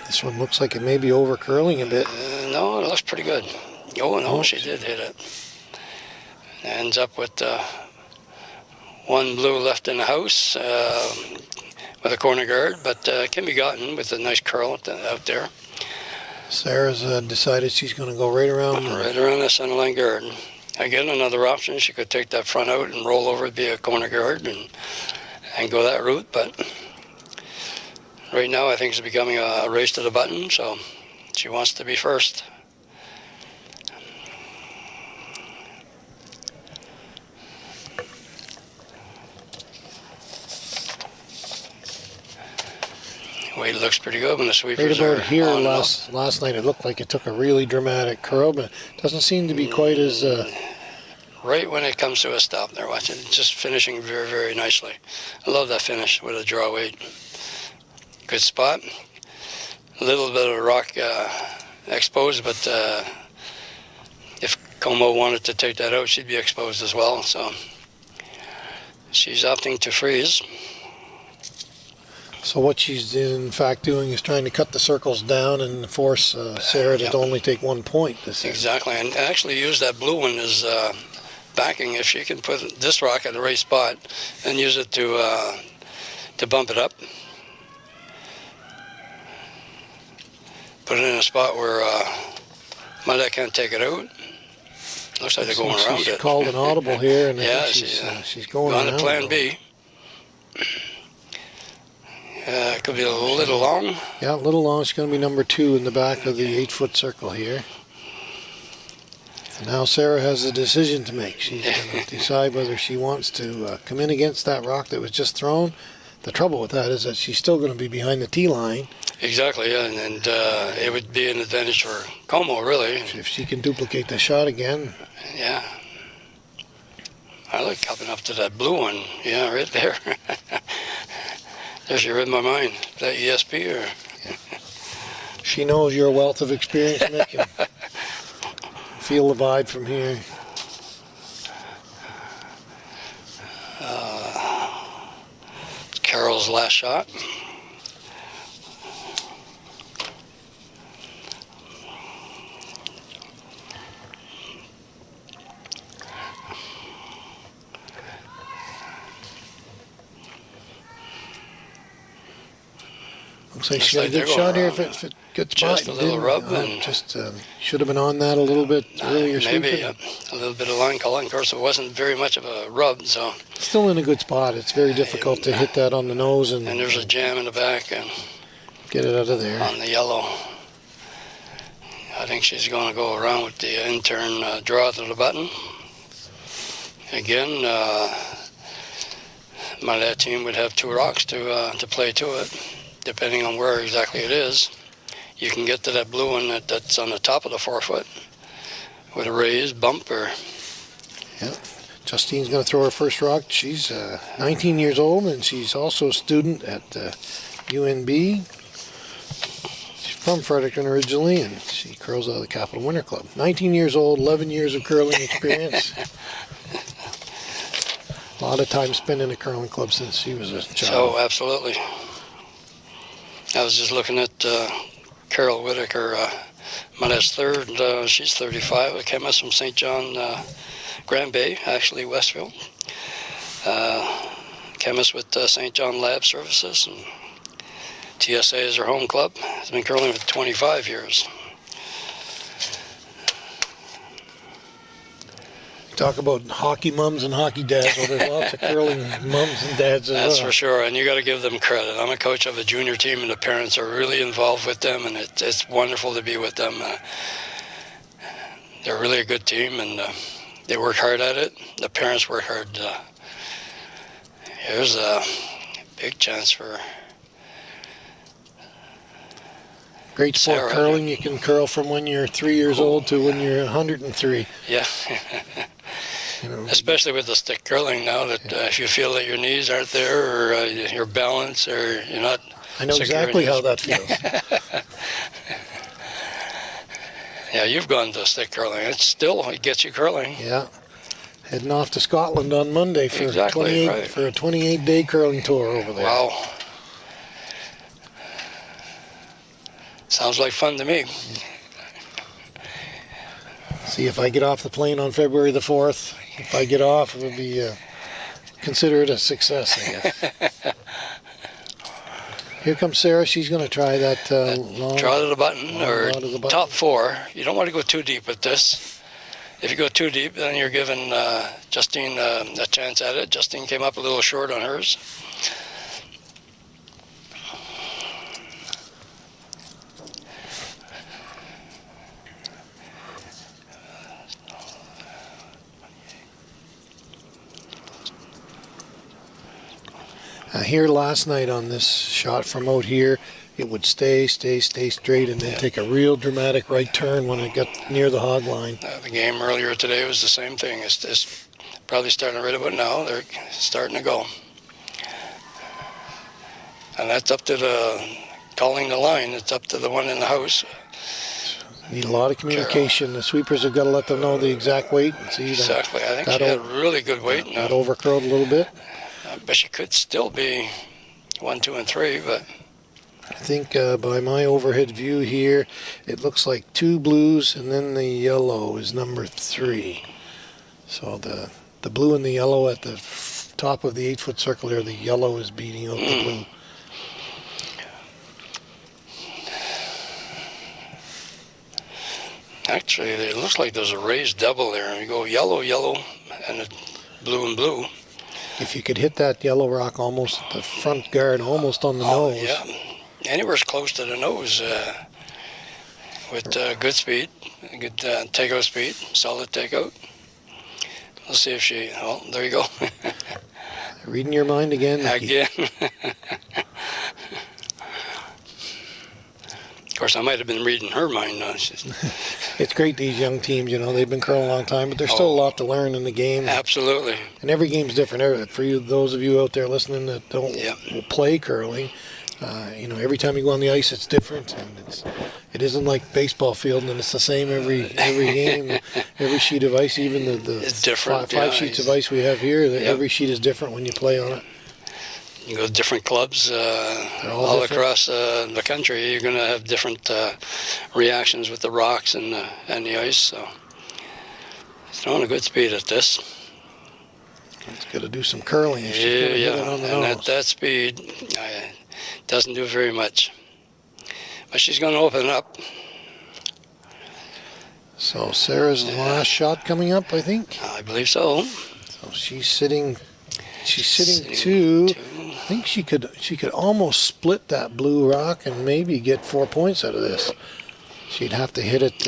This one looks like it may be over curling a bit. No, it looks pretty good. Oh, no, she did hit it. Ends up with 1 blue left in the house with a corner guard, but can be gotten with a nice curl out there. Sarah's decided she's going to go right around. Right around the centerline guard. Again, another option. She could take that front out and roll over, be a corner guard, and go that route. But right now, I think it's becoming a race to the button, so she wants to be first. Weight looks pretty good when the sweepers right about here on last night, it looked like it took a really dramatic curl, but it doesn't seem to be quite as... Right when it comes to a stop there, watch it. It's just finishing very, very nicely. I love that finish with a draw weight. Good spot. A little bit of rock exposed, but if Comeau wanted to take that out, she'd be exposed as well. So she's opting to freeze. So what she's in fact doing is trying to cut the circles down and force Sarah to only take 1 point. Exactly, and actually use that blue one as backing. If she can put this rock at the right spot and use it to bump it up. Put it in a spot where Mallais can't take it out. Looks like they're going around it. She's called an audible here, and yeah, she's going on around to plan B. It could be a little long. Yeah, a little long. It's going to be number 2 in the back of the 8-foot circle here. And now Sarah has a decision to make. She's going to decide whether she wants to come in against that rock that was just thrown. The trouble with that is that she's still going to be behind the tee line. Exactly, yeah, and it would be an advantage for Comeau, really. If she can duplicate the shot again. Yeah. I like coming up to that blue one. Yeah, right there. There she read my mind. Is that ESP or? Yeah. She knows your wealth of experience, Nick. And feel the vibe from here. Carol's last shot. Looks like she got a good shot here. If it gets by, just a little rub, and just should have been on that a little bit earlier. Maybe a little bit of line calling. Of course, it wasn't very much of a rub, so. Still in a good spot. It's very difficult to hit that on the nose, and there's a jam in the back and get it out of there on the yellow. I think she's going to go around with the in-turn draw to the button. Again, Mallais team would have 2 rocks to play to it. Depending on where exactly it is, you can get to that blue one that's on the top of the 4-foot with a raised bump or. Yeah, Justine's going to throw her first rock. She's 19 years old, and she's also a student at UNB. She's from Fredericton originally, and she curls out of the Capital Winter Club. 19 years old, 11 years of curling experience. A lot of time spent in a curling club since she was a child. So, absolutely. I was just looking at Carol Whitaker, Mallais third. She's 35, a chemist from St. John, Grand Bay, actually Westfield. Chemist with St. John Lab Services, and TSA is her home club. Has been curling for 25 years. Talk about hockey mums and hockey dads. Well, there's lots of curling mums and dads as well. That's for sure, and you got to give them credit. I'm a coach of a junior team, and the parents are really involved with them, and it's wonderful to be with them. They're really a good team, and they work hard at it. The parents work hard. Here's a big chance for great sport, Sarah. curling. You can curl from when you're 3 years old to when you're 103. Yeah. You know, Especially with the stick curling now, that if you feel that your knees aren't there, or your balance, or you're not. I know exactly how that feels. Yeah, you've gone to stick curling. It gets you curling. Yeah. Heading off to Scotland on Monday for, Exactly, right. for a 28-day curling tour over there. Wow. Sounds like fun to me. See if I get off the plane on February the 4th. If I get off, it will be consider it a success, I guess. Here comes Sarah. She's going to try that long. Draw to the button, or draw to the button. top four. You don't want to go too deep with this. If you go too deep, then you're giving Justine a chance at it. Justine came up a little short on hers. Here last night on this shot from out here, it would stay straight, and then take a real dramatic right turn when it got near the hog line. The game earlier today was the same thing. It's probably starting right about now. They're starting to go. And that's up to calling the line. It's up to the one in the house. Need a lot of communication. The sweepers have got to let them know the exact weight. See Exactly. I think she had really good weight. That overcurled a little bit. But she could still be 1, 2, and 3. But I think by my overhead view here, it looks like 2 blues, and then the yellow is number 3. So the blue and the yellow at the top of the 8-foot circle here, the yellow is beating out the blue. Actually, it looks like there's a raised double there. And you go yellow, yellow, and blue and blue. If you could hit that yellow rock almost at the front guard, almost on the nose. Yeah, anywhere close to the nose with good speed, good takeout speed, solid takeout. Let's see if she, there you go. Reading your mind again, Nikki. Again. Of course, I might have been reading her mind. It's great, these young teams, they've been curling a long time, but there's still a lot to learn in the game. Absolutely. And every game's different. For you, those of you out there listening that don't play curling, every time you go on the ice, it's different, and it isn't like baseball field, and it's the same every game, every sheet of ice, even the it's different. five sheets of ice we have here. Every sheet is different when you play on it. You go to different clubs all across the country. You're going to have different reactions with the rocks and the ice. So it's throwing a good speed at this. It's got to do some curling. If she's gonna hit it on the and nose. at that speed, doesn't do very much. But she's going to open up. So Sarah's last shot coming up, I think. I believe so. So she's sitting. She's sitting two. I think she could almost split that blue rock and maybe get 4 points out of this. She'd have to hit it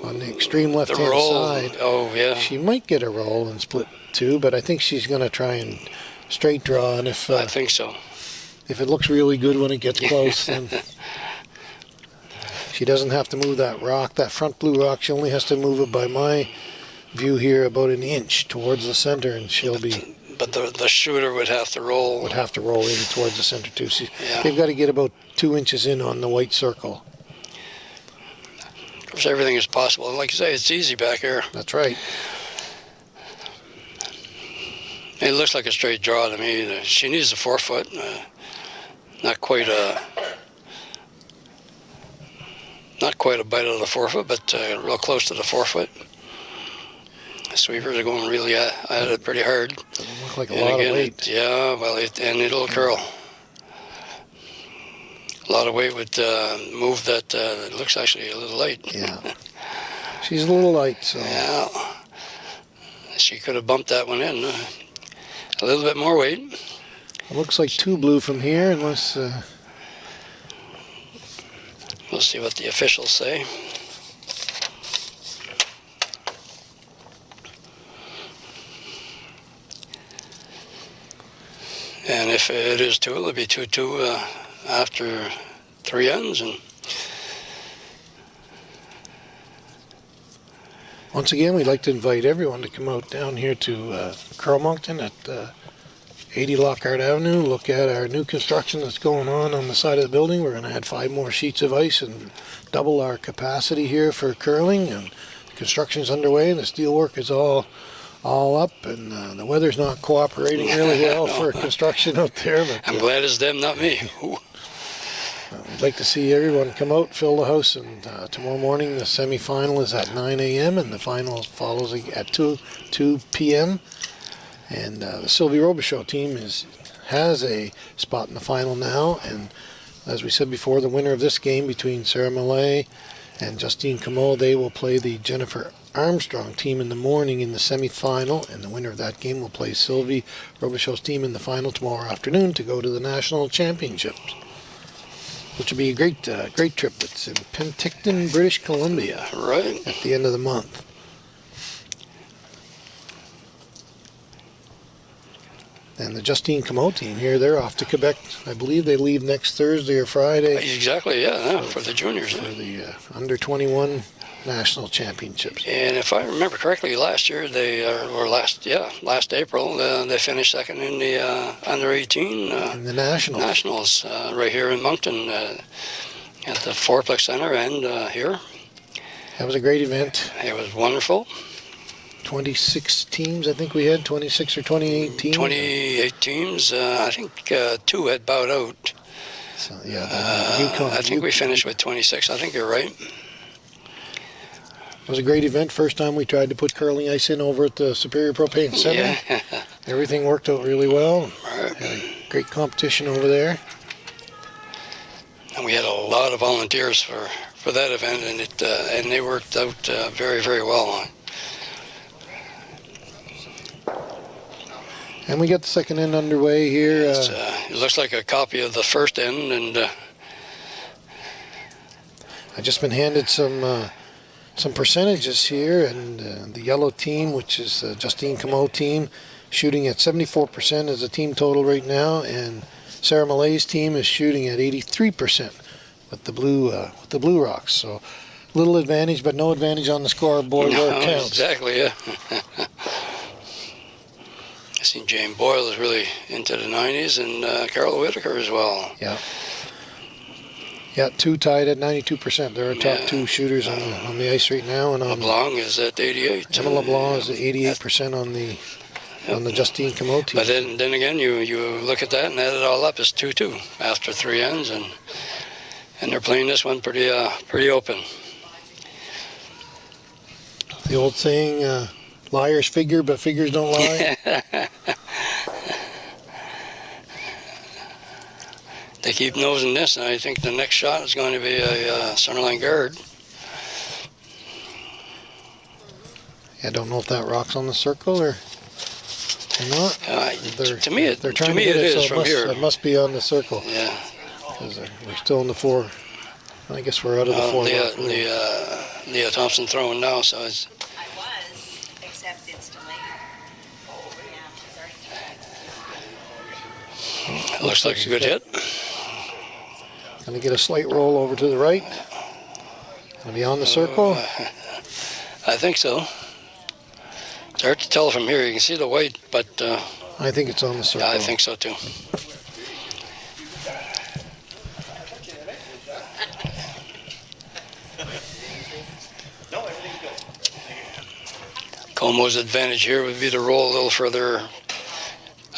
on the extreme left-hand side. Oh, yeah. She might get a roll and split 2, but I think she's going to try and straight draw. And if I think so. If it looks really good when it gets close, then she doesn't have to move that rock, that front blue rock. She only has to move it, by my view here, about an inch towards the center, and she'll be. But the shooter would have to roll. Would have to roll in towards the center too. They've got to get about 2 inches in on the white circle. Of course, everything is possible. And like you say, it's easy back here. That's right. It looks like a straight draw to me. She needs a 4 foot. Not quite a not quite a bite of the forefoot, but real close to the forefoot. The sweepers are going really at it pretty hard. Doesn't look like a lot of weight. Yeah, well, and it'll curl. A lot of weight would move that. It looks actually a little light. Yeah. She's a little light, so. Yeah. She could have bumped that one in. A little bit more weight. It looks like 2 blue from here, unless... We'll see what the officials say. And if it is 2, it'll be 2-2 after 3 ends. And once again, we'd like to invite everyone to come out down here to Crow-Moncton at 80 Lockhart Avenue. Look at our new construction that's going on the side of the building. We're going to add 5 more sheets of ice and double our capacity here for curling. And construction's underway, and the steel work is all up, and the weather's not cooperating really well for construction out there. But I'm glad it's them, not me. I'd like to see everyone come out, fill the house, and tomorrow morning the semi-final is at 9 a.m. and the final follows at 2 p.m. And the Sylvie Robichaud team has a spot in the final now, and as we said before, the winner of this game between Sarah Mallais and Justine Comeau, they will play the Jennifer Armstrong team in the morning in the semi-final, and the winner of that game will play Sylvie Robichaud's team in the final tomorrow afternoon to go to the national championships, which will be a great trip. It's in Penticton, British Columbia, right at the end of the month. And the Justine Comeau team here, they're off to Quebec. I believe they leave next Thursday or Friday. Exactly, yeah, for the juniors. For the under 21 national championships. And if I remember correctly, last year last April, they finished second in the under 18 in the nationals right here in Moncton at the Fourplex Center and here. That was a great event. It was wonderful. 26 teams, I think we had 26 or 28 teams. 28 teams. I think 2 had bowed out. So, yeah, I think we finished with 26. I think you're right. It was a great event. First time we tried to put curling ice in over at the Superior Propane Center. Yeah. Everything worked out really well. Right. Had a great competition over there. And we had a lot of volunteers for that event, and they worked out very, very well. And we got the second end underway here. It looks like a copy of the first end, and I've just been handed some percentages here, and the yellow team, which is Justine Comeau team, shooting at 74% as a team total right now, and Sarah Mallais' team is shooting at 83% with the blue rocks. So little advantage, but no advantage on the scoreboard where it counts. Exactly, yeah. I seen Jane Boyle is really into the 90s, and Carol Whitaker as well. Yeah. Yeah, 2 tied at 92%. They're our top 2 shooters on the ice right now. And LeBlanc is at 88. Emma LeBlanc is at 88% on the Justine Comeau team. But then again, you look at that and add it all up, it's 2-2 after 3 ends, and they're playing this one pretty open. The old saying, liars figure, but figures don't lie. They keep nosing this, and I think the next shot is going to be a centerline guard. I don't know if that rock's on the circle or not. To me, it is from here. It must be on the circle. Yeah. Because we're still in the 4. I guess we're out of the 4. Leah Thompson throwing now, so it's... Looks like a good hit. Going to get a slight roll over to the right. Going to be on the circle. I think so. It's hard to tell from here. You can see the white, but... I think it's on the circle. Yeah, I think so too. Comeau's advantage here would be to roll a little further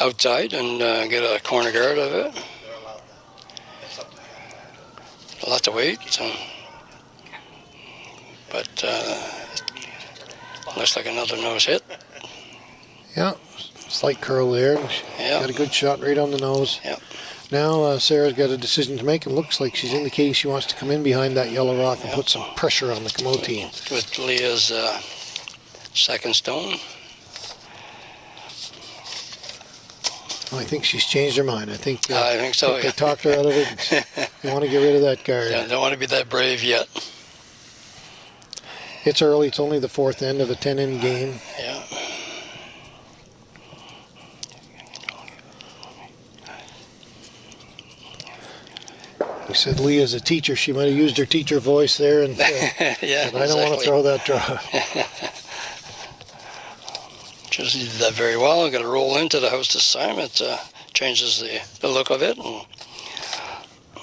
outside and get a corner guard of it. Lots of weight. So. but looks like another nose hit. Yeah, slight curl there. Yeah. Got a good shot right on the nose. Yep. Now Sarah's got a decision to make. It looks like she's indicating she wants to come in behind that yellow rock and put some pressure on the Comeau team. With Leah's second stone. I think she's changed her mind. I think so. They talked her out of it. They want to get rid of that guard. Yeah, don't want to be that brave yet. It's early. It's only the fourth end of a 10-end game. Yeah. We said Leah's a teacher. She might have used her teacher voice there, and yeah, but I don't want to throw that draw. Just did that very well. Got to roll into the house this time. It changes the look of it. And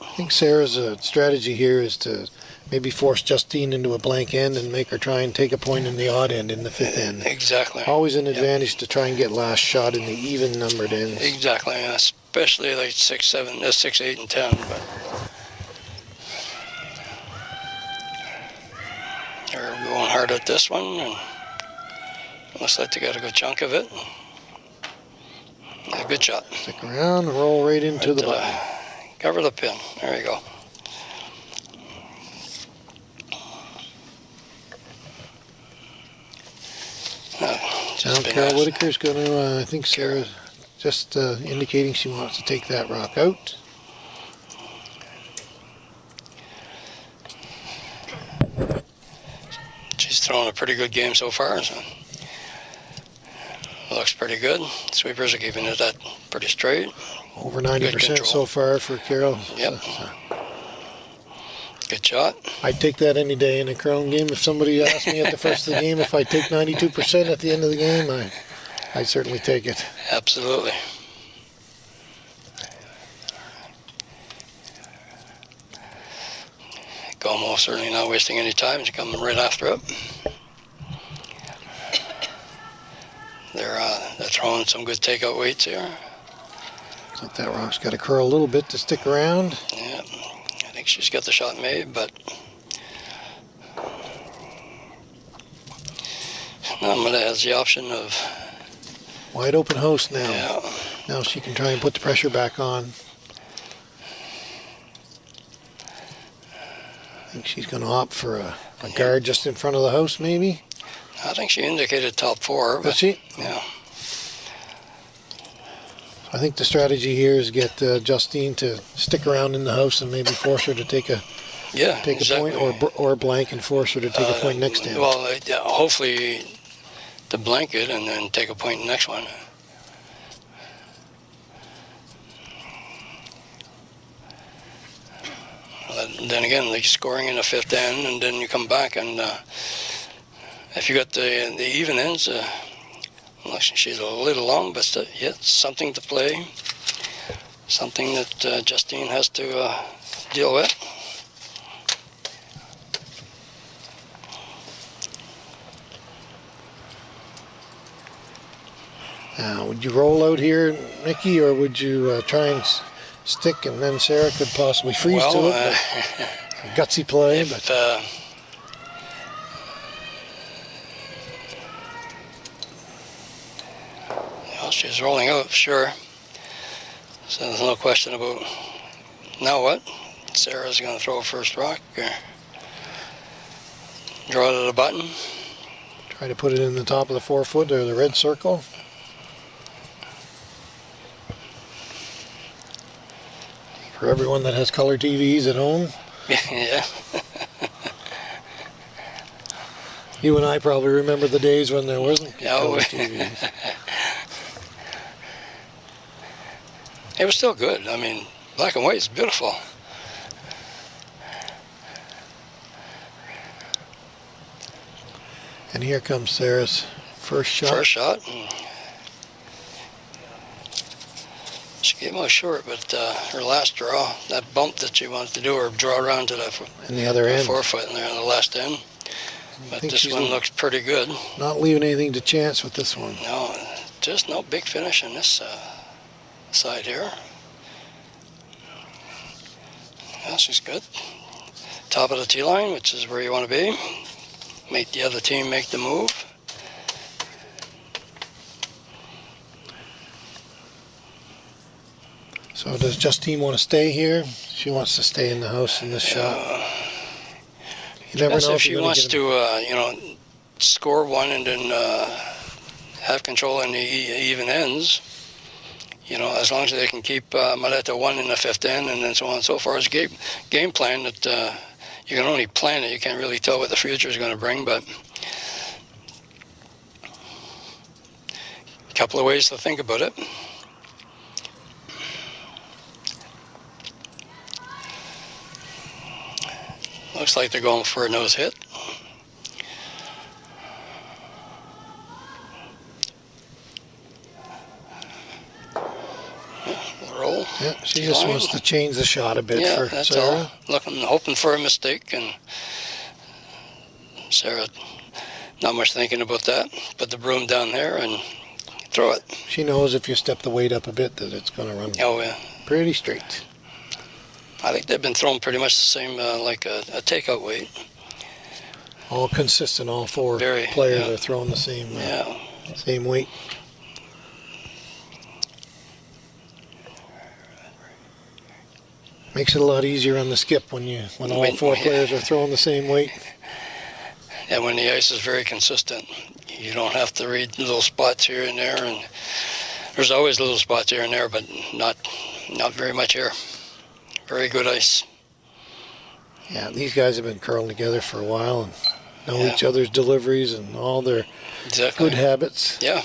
I think Sarah's strategy here is to maybe force Justine into a blank end and make her try and take a point in the odd end in the fifth end. Exactly. Always an advantage to try and get last shot in the even numbered ends. Exactly, especially like 6, 7, 6, 8, and 10. But they're going hard at this one, and looks like they got a good chunk of it. A good shot. Stick around and roll right into the button. Cover the pin. There you go. Now Carol Whitaker's going to, I think Sarah's just indicating she wants to take that rock out. She's thrown a pretty good game so far, so looks pretty good. Sweepers are keeping it that pretty straight. Over 90% so far for Carol. Yep. Good shot. I'd take that any day in a curling game. If somebody asked me at the first of the game if I'd take 92% at the end of the game, I'd certainly take it. Absolutely. Comeau certainly not wasting any time. He's coming right after it. They're throwing some good takeout weights here. Looks like that rock's got to curl a little bit to stick around. Yeah, I think she's got the shot made, but Mallais has the option of wide open host now. Yeah. Now she can try and put the pressure back on. I think she's going to opt for a guard just in front of the house, maybe. I think she indicated top 4. But, does she? Yeah. I think the strategy here is get Justine to stick around in the house and maybe force her to take a exactly. point, or blank and force her to take a point next end. Well, hopefully to blanket and then take a point in the next one. Then again, like scoring in the fifth end, and then you come back, and if you got the even ends, she's a little long, but yeah, something to play, something that Justine has to deal with. Would you roll out here, Nikki, or would you try and stick, and then Sarah could possibly freeze to it? Gutsy play, but she's rolling out, sure. So there's no question about now what. Sarah's going to throw a first rock, or draw it at a button. Try to put it in the top of the 4-foot or the red circle. For everyone that has color TVs at home. Yeah. You and I probably remember the days when there wasn't color TVs. It was still good. I mean, black and white is beautiful. And here comes Sarah's first shot. First shot. She came out short, but her last draw, that bump that she wanted to do, or draw around to that in the other end, 4-foot in there on the last end. But this one looks pretty good. Not leaving anything to chance with this one. No, just no big finish on this side here. Yeah, she's good. Top of the tee line, which is where you want to be. make the other team make the move. So does Justine want to stay here? She wants to stay in the house in this shot. You never know if she wants to, score one and then have control in the even ends. As long as they can keep Mallais to 1 in the 5th end, and then so on and so forth. It's game plan that you can only plan it. You can't really tell what the future is going to bring, but a couple of ways to think about it. Looks like they're going for a nose hit. Roll. Yeah, she just wants to change the shot a bit for that's Sarah. all. Hoping for a mistake, and Sarah, not much thinking about that. Put the broom down there and throw it. She knows if you step the weight up a bit that it's going to run pretty straight. I think they've been throwing pretty much the same, like a takeout weight. All consistent, all four players are throwing the same weight. Makes it a lot easier on the skip when all four players are throwing the same weight. Yeah, when the ice is very consistent, you don't have to read little spots here and there, and there's always little spots here and there, but not very much here. Very good ice. Yeah, these guys have been curling together for a while and know each other's deliveries and all their good habits. Yeah.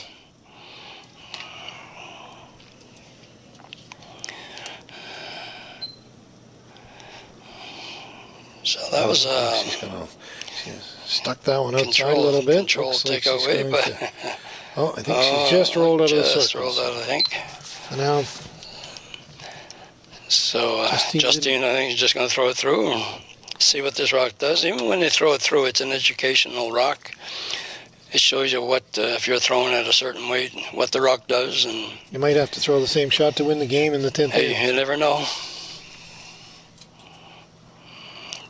So that was she stuck that one outside a little bit. Control takeout weight, but I think she's just rolled out of the circle. Just rolled out, I think. And now. So Justine, I think, is just going to throw it through and see what this rock does. Even when they throw it through, it's an educational rock. It shows you what, if you're throwing at a certain weight, what the rock does. And you might have to throw the same shot to win the game in the 10th inning. Hey, you never know.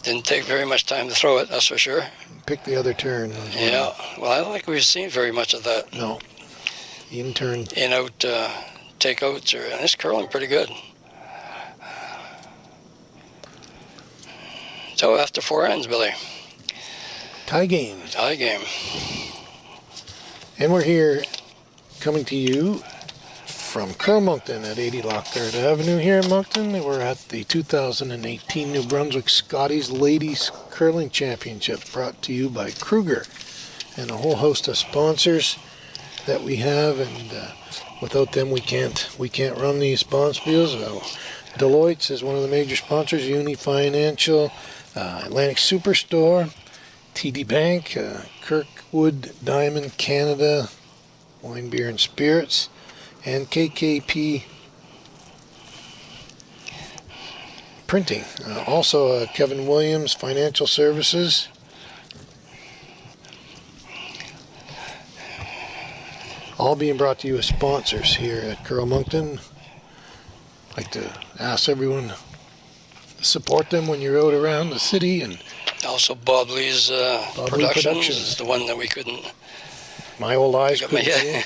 Didn't take very much time to throw it, that's for sure. Pick the other turn. Yeah, well, I don't think we've seen very much of that. No. In-turn. In-out takeouts, and it's curling pretty good. So after 4 ends, Billy. Tie game. Tie game. And we're here coming to you from Moncton at 80 Lockard Avenue here in Moncton. We're at the 2018 New Brunswick Scotties Ladies Curling Championship, brought to you by Kruger and a whole host of sponsors that we have, and without them we can't run these sponsors. Deloitte's is one of the major sponsors, Uni Financial, Atlantic Superstore, TD Bank, Kirkwood Diamond Canada, Wine, Beer and Spirits, and KKP Printing. Also Kevin Williams Financial Services. All being brought to you as sponsors here at Moncton. I'd like to ask everyone to support them when you're out around the city. And also Bob Lee's Productions is the one that we couldn't. My old eyes couldn't see.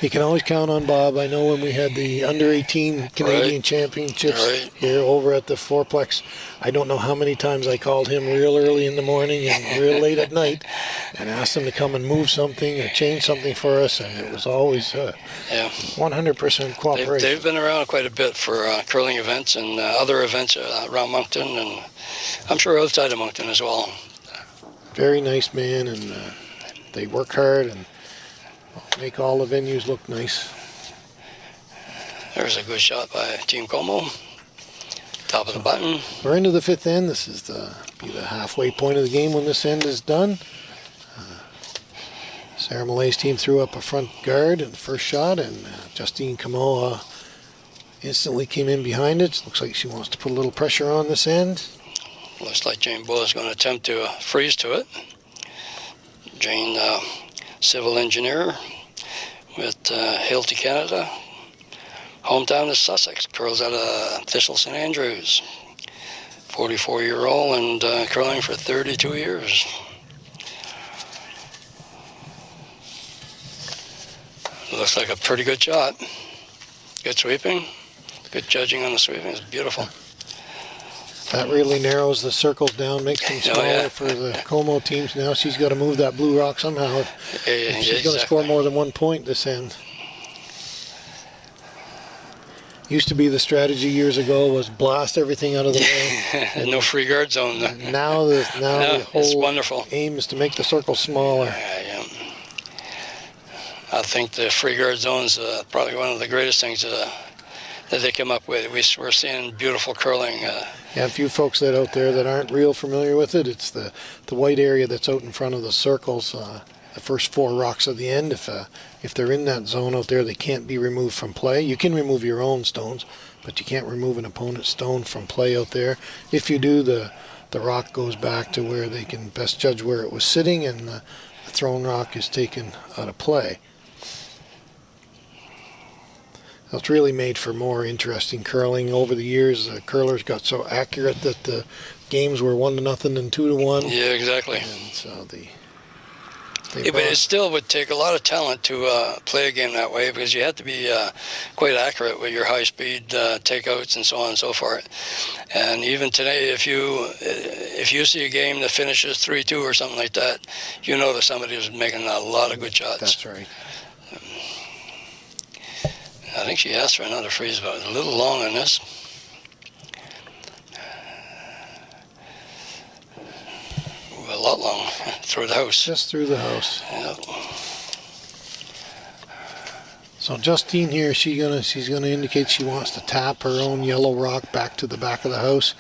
You can always count on Bob. I know when we had the under-18 Canadian Championships here over at the Fourplex, I don't know how many times I called him real early in the morning and real late at night and asked him to come and move something or change something for us, and it was always 100% cooperation. They've been around quite a bit for curling events and other events around Moncton, and I'm sure outside of Moncton as well. Very nice man, and they work hard and make all the venues look nice. There's a good shot by Team Comeau. Top of the button. We're into the 5th end. This is the halfway point of the game when this end is done. Sarah Mallais' team threw up a front guard in the first shot, and Justine Comeau instantly came in behind it. Looks like she wants to put a little pressure on this end. Looks like Jane Bull is going to attempt to freeze to it. Jane, civil engineer with Hilty, Canada. Hometown is Sussex. Curls out of Thistle St. Andrews. 44-year-old and curling for 32 years. Looks like a pretty good shot. Good sweeping. Good judging on the sweeping. It's beautiful. That really narrows the circles down, makes them smaller for the Comeau teams. Now she's got to move that blue rock somehow. If she's going to score more than 1 point this end. Used to be the strategy years ago was blast everything out of the way. No free guard zone. Now the whole wonderful. aim is to make the circle smaller. I think the free guard zone's probably one of the greatest things that they come up with. We're seeing beautiful curling. Yeah, a few folks out there that aren't real familiar with it. It's the white area that's out in front of the circles. The first 4 rocks at the end. If they're in that zone out there, they can't be removed from play. You can remove your own stones, but you can't remove an opponent's stone from play out there. If you do, the rock goes back to where they can best judge where it was sitting, and the thrown rock is taken out of play. It's really made for more interesting curling. Over the years, the curlers got so accurate that the games were 1-0 and 2-1. Yeah, exactly. And so but it still would take a lot of talent to play a game that way, because you have to be quite accurate with your high-speed takeouts and so on and so forth. And even today, if you see a game that finishes 3-2 or something like that, you know that somebody was making a lot of good shots. That's right. I think she asked for another freeze, but a little long on this. A lot long through the house. Just through the house. Yep. So Justine here, she's gonna indicate she wants to tap her own yellow rock back to the back of the house.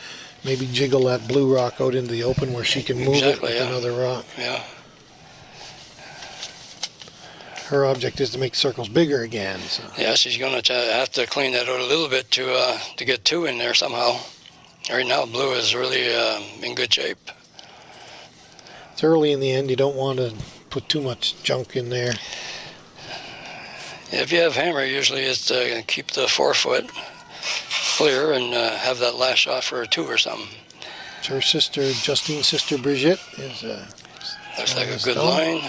Maybe jiggle that blue rock out into the open where she can move it with another rock. Yeah. Her object is to make circles bigger again. So. Yeah, she's going to have to clean that out a little bit to get 2 in there somehow. Right now, blue is really in good shape. It's early in the end. You don't want to put too much junk in there. If you have hammer, usually it's to keep the 4-foot clear and have that last shot for a 2 or something. Her sister, Justine's sister, Brigitte, is looks like a good line.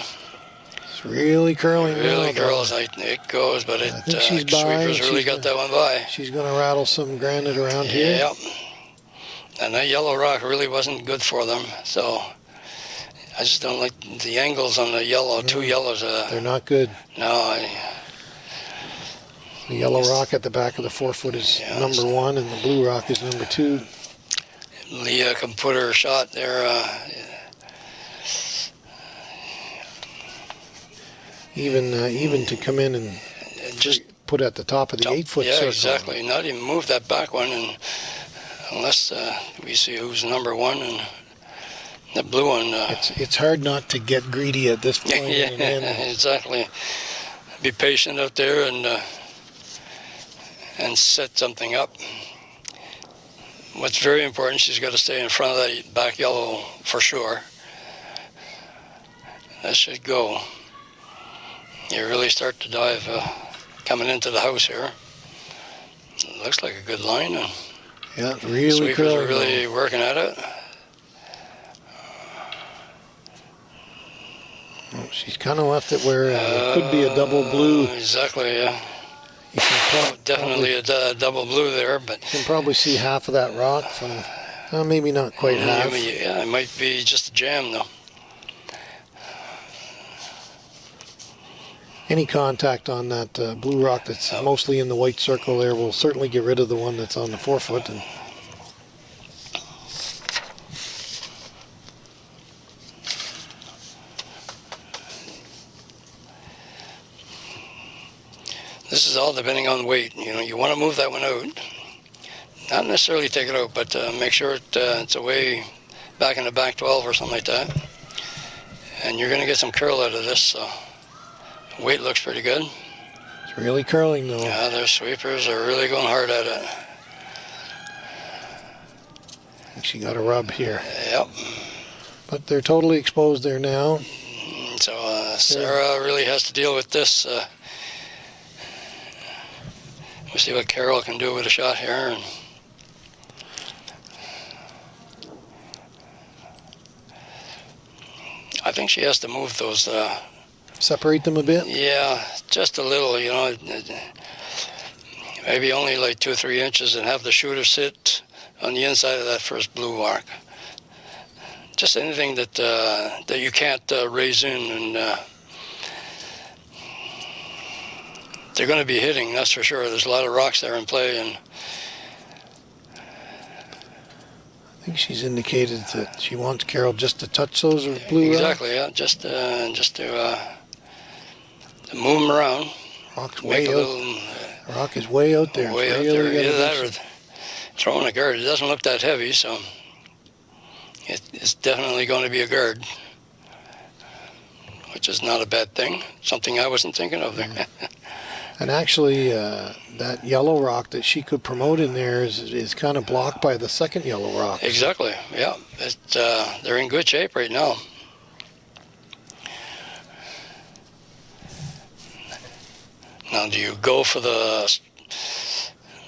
It's really curling now. Really curls. It goes, but I think she's by. Sweepers really got that one by. She's going to rattle some granite around here. Yep. And that yellow rock really wasn't good for them, so I just don't like the angles on the yellow. 2 yellows. They're not good. No. The yellow rock at the back of the 4-foot is number 1, and the blue rock is number 2. Leah can put her shot there. Even to come in and just put at the top of the 8-foot circle. Yeah, exactly. Not even move that back one, and unless we see who's number 1 and the blue one. It's hard not to get greedy at this point. Yeah, exactly. Be patient out there and set something up. What's very important, she's got to stay in front of that back yellow for sure. That should go. You really start to dive coming into the house here. Looks like a good line. Yeah, really sweepers are really working at it. Well, she's kind of left it where it could be a double blue. Exactly, yeah. Definitely a double blue there, but you can probably see half of that rock from, maybe not quite half. Yeah, it might be just a jam though. Any contact on that blue rock that's mostly in the white circle there will certainly get rid of the one that's on the 4-foot. And this is all depending on weight. You want to move that one out. Not necessarily take it out, but make sure it's away back in the back 12 or something like that. And you're going to get some curl out of this. So weight looks pretty good. It's really curling though. Yeah, their sweepers are really going hard at it. I think she got a rub here. Yep. But they're totally exposed there now. So Sarah really has to deal with this. We'll see what Carol can do with a shot here. I think she has to move those. Separate them a bit? Yeah, just a little, maybe only like 2 or 3 inches, and have the shooter sit on the inside of that first blue mark. Just anything that you can't raise in, and they're going to be hitting, that's for sure. There's a lot of rocks there in play, and I think she's indicated that she wants Carol just to touch those blue exactly, yeah, just to move them around. Rock's way out. Rock is way out there. Way out there. Either that or throwing a guard. It doesn't look that heavy, so it's definitely going to be a guard, which is not a bad thing. Something I wasn't thinking of there. And actually, that yellow rock that she could promote in there is kind of blocked by the second yellow rock. Exactly, yeah. They're in good shape right now. Now, do you go for the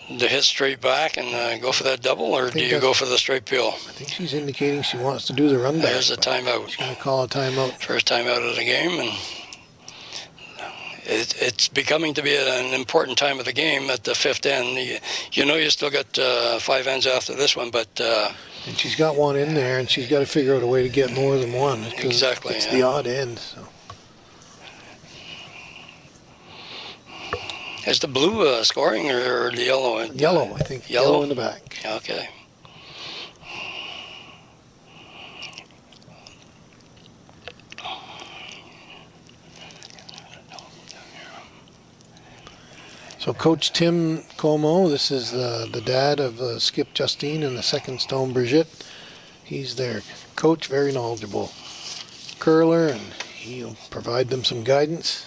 hit straight back and go for that double, or do you go for the straight peel? I think she's indicating she wants to do the run back. There's a timeout. She's going to call a timeout. First timeout of the game, and it's becoming to be an important time of the game at the 5th end. You still got 5 ends after this one, but... and she's got one in there, and she's got to figure out a way to get more than one. Exactly. It's the odd end, so... Is the blue scoring or the yellow? Yellow, I think. Yellow in the back. Okay. So Coach Tim Comeau, this is the dad of Skip Justine and the second stone Brigitte. He's their coach, very knowledgeable curler, and he'll provide them some guidance.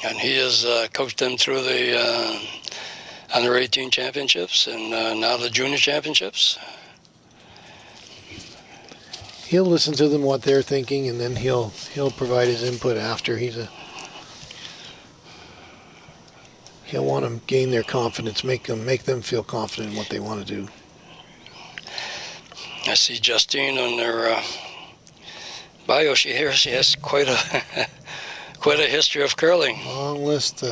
And he has coached them through the under 18 championships and now the junior championships. He'll listen to them, what they're thinking, and then he'll provide his input after. He'll want to gain their confidence, make them feel confident in what they want to do. I see Justine on their bio. She has quite a history of curling. Long list.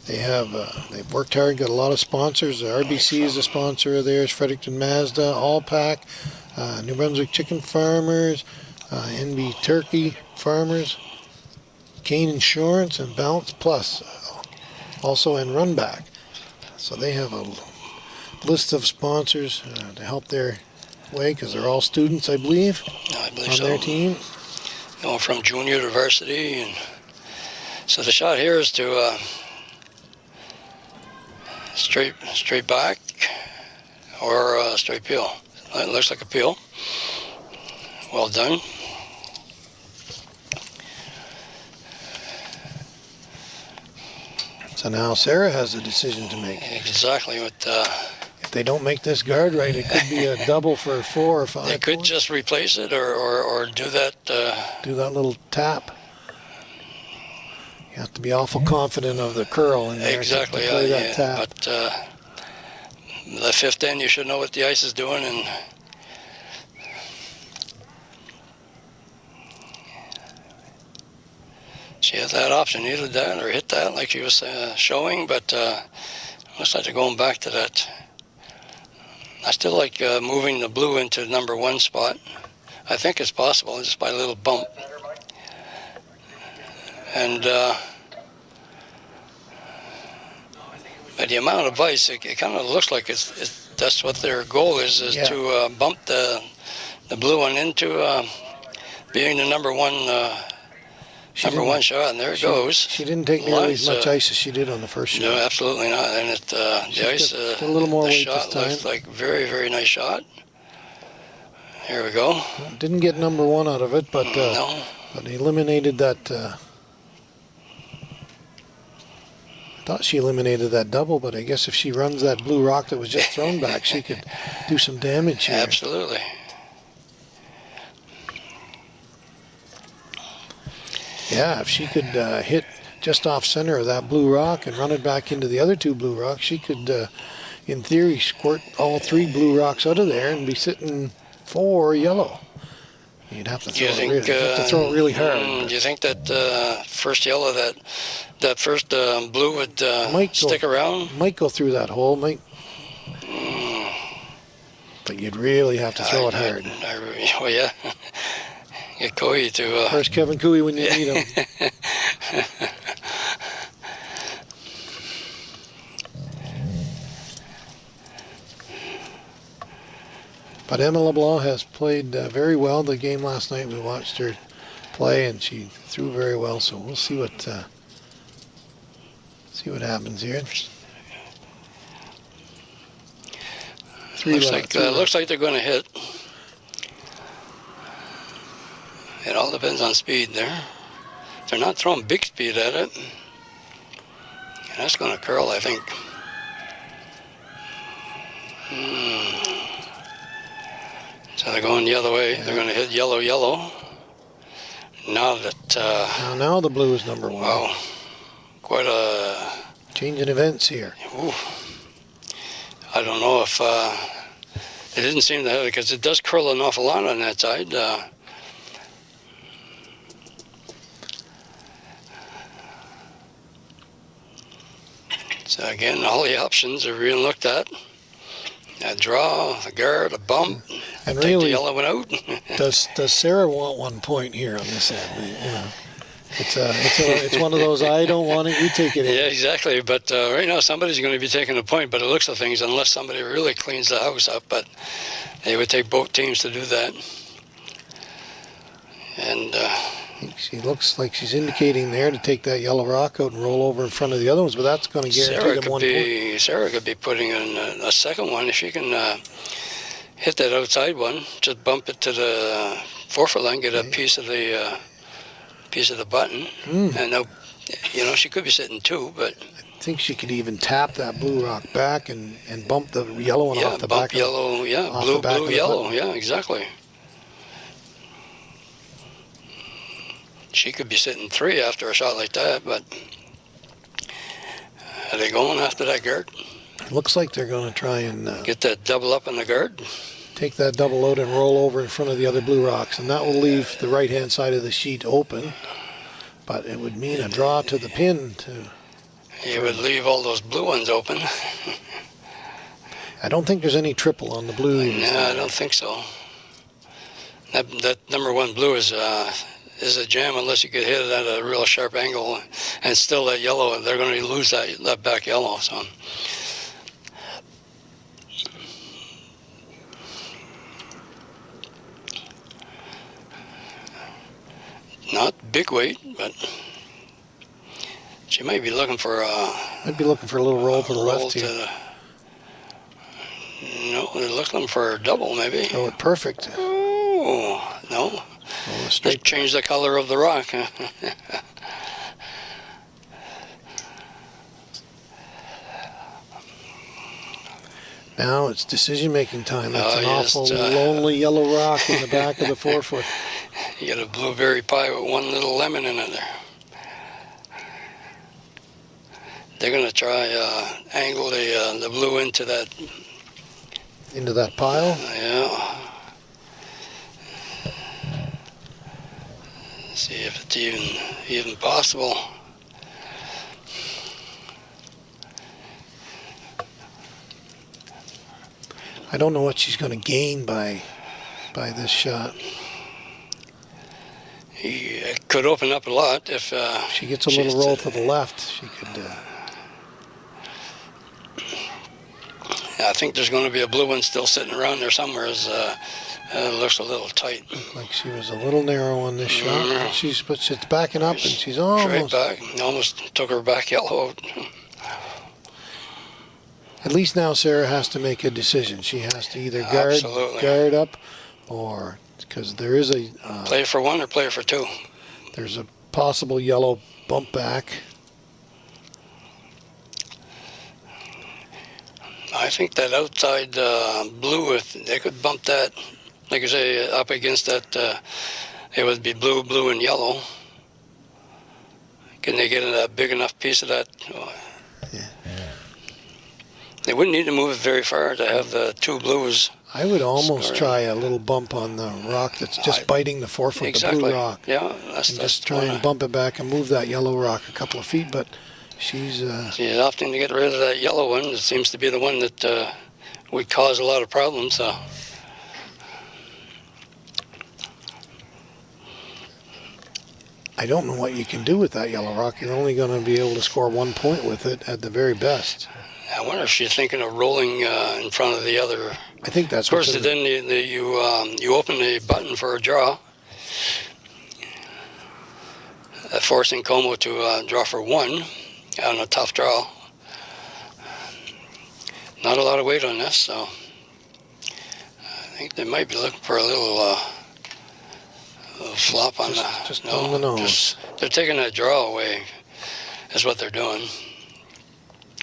They've worked hard, got a lot of sponsors. RBC is a sponsor of theirs, Fredericton Mazda, Allpack, New Brunswick Chicken Farmers, NB Turkey Farmers, Kane Insurance, and Balance Plus, also in Runback. So they have a list of sponsors to help their way, because they're all students, I believe, on their team. Going from junior to varsity, and so the shot here is to straight back or straight peel. It looks like a peel. Well done. So now Sarah has a decision to make. Exactly what. If they don't make this guard right, it could be a double for 4 or 5. They could points. just replace it or do that. Do that little tap. You have to be awful confident of the curl in there. Exactly. To play that tap. But the 5th end, you should know what the ice is doing, and she has that option, either that or hit that, like she was showing. But looks like they're going back to that. I still like moving the blue into number 1 spot. I think it's possible, just by a little bump. And by the amount of ice, it kind of looks like that's what their goal is to bump the blue one into being the number one shot, and there it goes. She didn't take nearly as much ice as she did on the first shot. No, absolutely not. And the ice, got a little more the weight shot this time. looks like very, very nice shot. Here we go. Didn't get number 1 out of it, but No. but eliminated that. I thought she eliminated that double, but I guess if she runs that blue rock that was just thrown back, she could do some damage here. Absolutely. Yeah, if she could hit just off center of that blue rock and run it back into the other 2 blue rocks, she could, in theory, squirt all 3 blue rocks out of there and be sitting 4 yellow. You'd have to Do you throw it think, really, you'd have to throw it really hard. do you think that first yellow, that first blue would stick around? Might go through that hole. Might. But you'd really have to throw it hard. Well, yeah. Get Coey to... Where's Kevin Cooey when you need him? But Emma LeBlanc has played very well. The game last night, we watched her play, and she threw very well. So we'll see what happens here. Looks like they're going to hit. It all depends on speed there. They're not throwing big speed at it. And that's going to curl, I think. So they're going the other way. Yeah. They're going to hit yellow, yellow. Now that... now the blue is number one. Wow. Quite a... Change in events here. Ooh. I don't know if... it didn't seem to have it, because it does curl an awful lot on that side. So again, all the options are being looked at. A draw, a guard, a bump, and take really, the yellow one out. does Sarah want 1 point here on this end? You know, it's one of those, I don't want it, you take it in. Yeah, exactly. But right now somebody's going to be taking a point, but it looks of things, unless somebody really cleans the house up. But it would take both teams to do that. And she looks like she's indicating there to take that yellow rock out and roll over in front of the other ones, but that's going to guarantee them 1 point. Sarah could be putting in a second one if she can hit that outside one. Just bump it to the 4-foot line, get a piece of the button, and now, you know, she could be sitting 2, but I think she could even tap that blue rock back and bump the yellow one off the back. Yellow, blue, yellow, yeah, exactly. She could be sitting 3 after a shot like that, but are they going after that guard? Looks like they're going to try and get that double up in the guard. Take that double out and roll over in front of the other blue rocks, and that will leave the right-hand side of the sheet open. But it would mean a draw to the pin. It would leave all those blue ones open. I don't think there's any triple on the blue. No, I don't think so. That number 1 blue is a jam unless you get hit at a real sharp angle, and still that yellow, they're going to lose that back yellow. So not big weight, but she might be looking for I'd be looking for a little roll to the left here. No, they're looking for a double maybe. Oh, perfect. Oh, no. Let's change the color of the rock. Now it's decision-making time. It's an awful lonely yellow rock in the back of the 4-foot. You get a blueberry pie with 1 little lemon in it there. They're going to try angle the blue into that pile. Yeah. See if it's even possible. I don't know what she's going to gain by this shot. It could open up a lot if she gets a little roll to the left. She could. I think there's going to be a blue one still sitting around there somewhere. It looks a little tight. Like she was a little narrow on this shot. But it's backing up, and she's almost right back. Almost took her back yellow out. At least now Sarah has to make a decision. She has to either guard up, or because there is a play for 1 or play for 2. There's a possible yellow bump back. I think that outside blue, if they could bump that, like I say, up against that, it would be blue, blue, and yellow. Can they get a big enough piece of that? Yeah. They wouldn't need to move it very far to have the two blues. I would almost Scoring. try a little bump on the rock that's just biting the 4-foot, Exactly. the blue rock. Yeah, And that's just try and bump it back and move that yellow rock a couple of feet, but she's opting to get rid of that yellow one. It seems to be the one that would cause a lot of problems. So. I don't know what you can do with that yellow rock. You're only going to be able to score 1 point with it at the very best. I wonder if she's thinking of rolling in front of the other. I think that's. Of course, then you open the button for a draw, forcing Comeau to draw for 1 on a tough draw. Not a lot of weight on this, so I think they might be looking for a little flop on just on the nose. They're taking that draw away. That's what they're doing.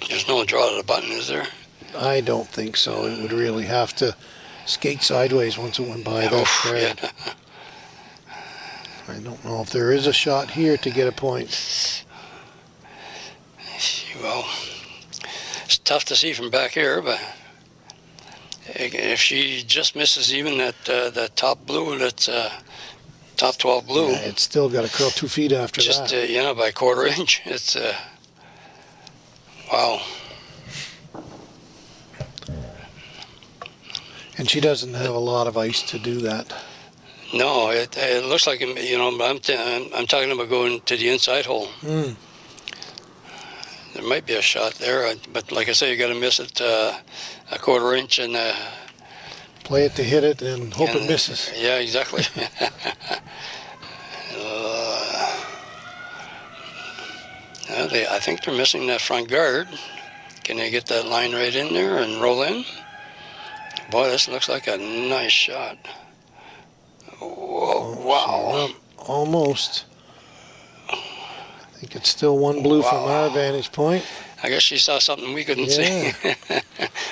There's no draw to the button, is there? I don't think so. It would really have to skate sideways once it went by that thread. Yeah. I don't know if there is a shot here to get a point. Well, it's tough to see from back here, but if she just misses even that top blue, that's top 12 blue. Yeah, it's still got to curl 2 feet after that. Just, by 1/4 inch. It's, wow. And she doesn't have a lot of ice to do that. No, it looks like, I'm talking about going to the inside hole. Mm. There might be a shot there, but like I say, you got to miss it a 1/4 inch and play it to hit it and hope it misses. Yeah, exactly. I think they're missing that front guard. Can they get that line right in there and roll in? Boy, this looks like a nice shot. Whoa, wow. Almost. I think it's still 1 blue from our vantage point. I guess she saw something we couldn't see.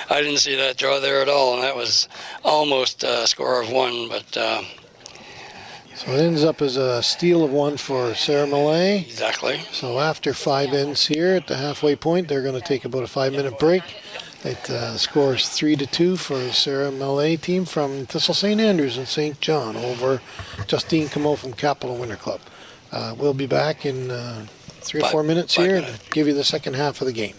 I didn't see that draw there at all, and that was almost a score of 1. But so it ends up as a steal of 1 for Sarah Mallais. Exactly. So after 5 ends here at the halfway point, they're going to take about a 5-minute break. It scores 3-2 for Sarah Mallais team from Thistle St. Andrews and St. John over Justine Comeau from Capital Winter Club. We'll be back in 3 or 4 minutes here to give you the second half of the game.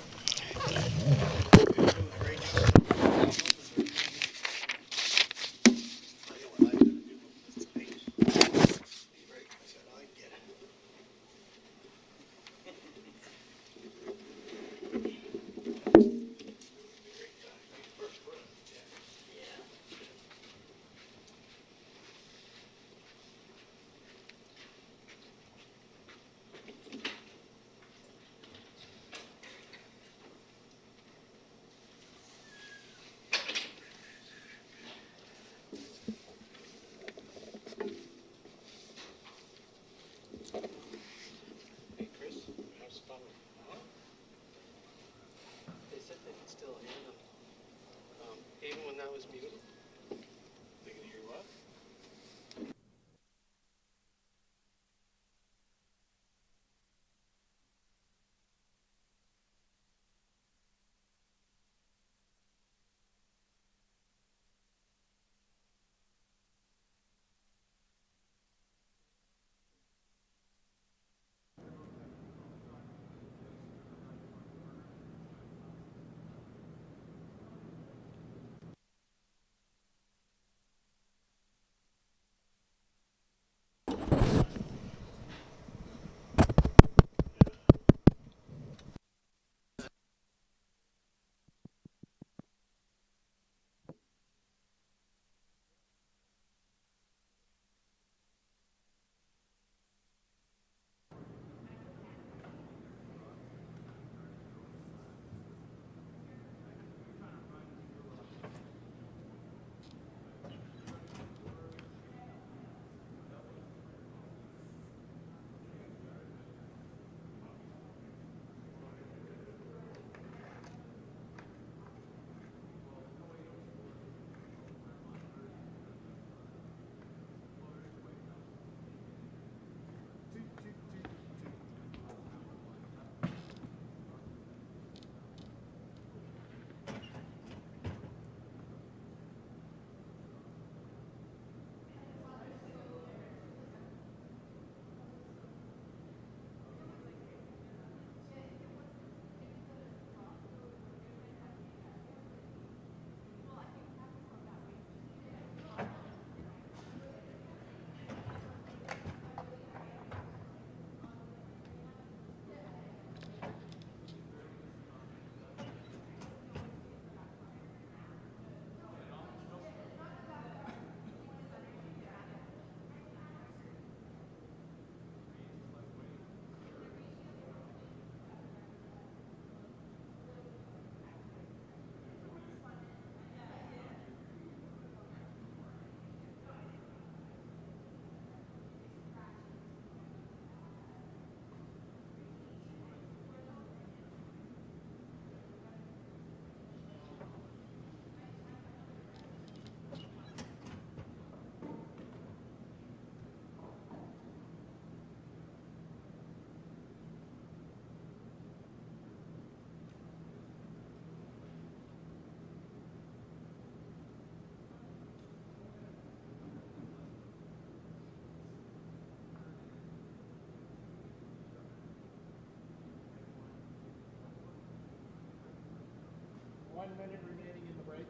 minute remaining in the break.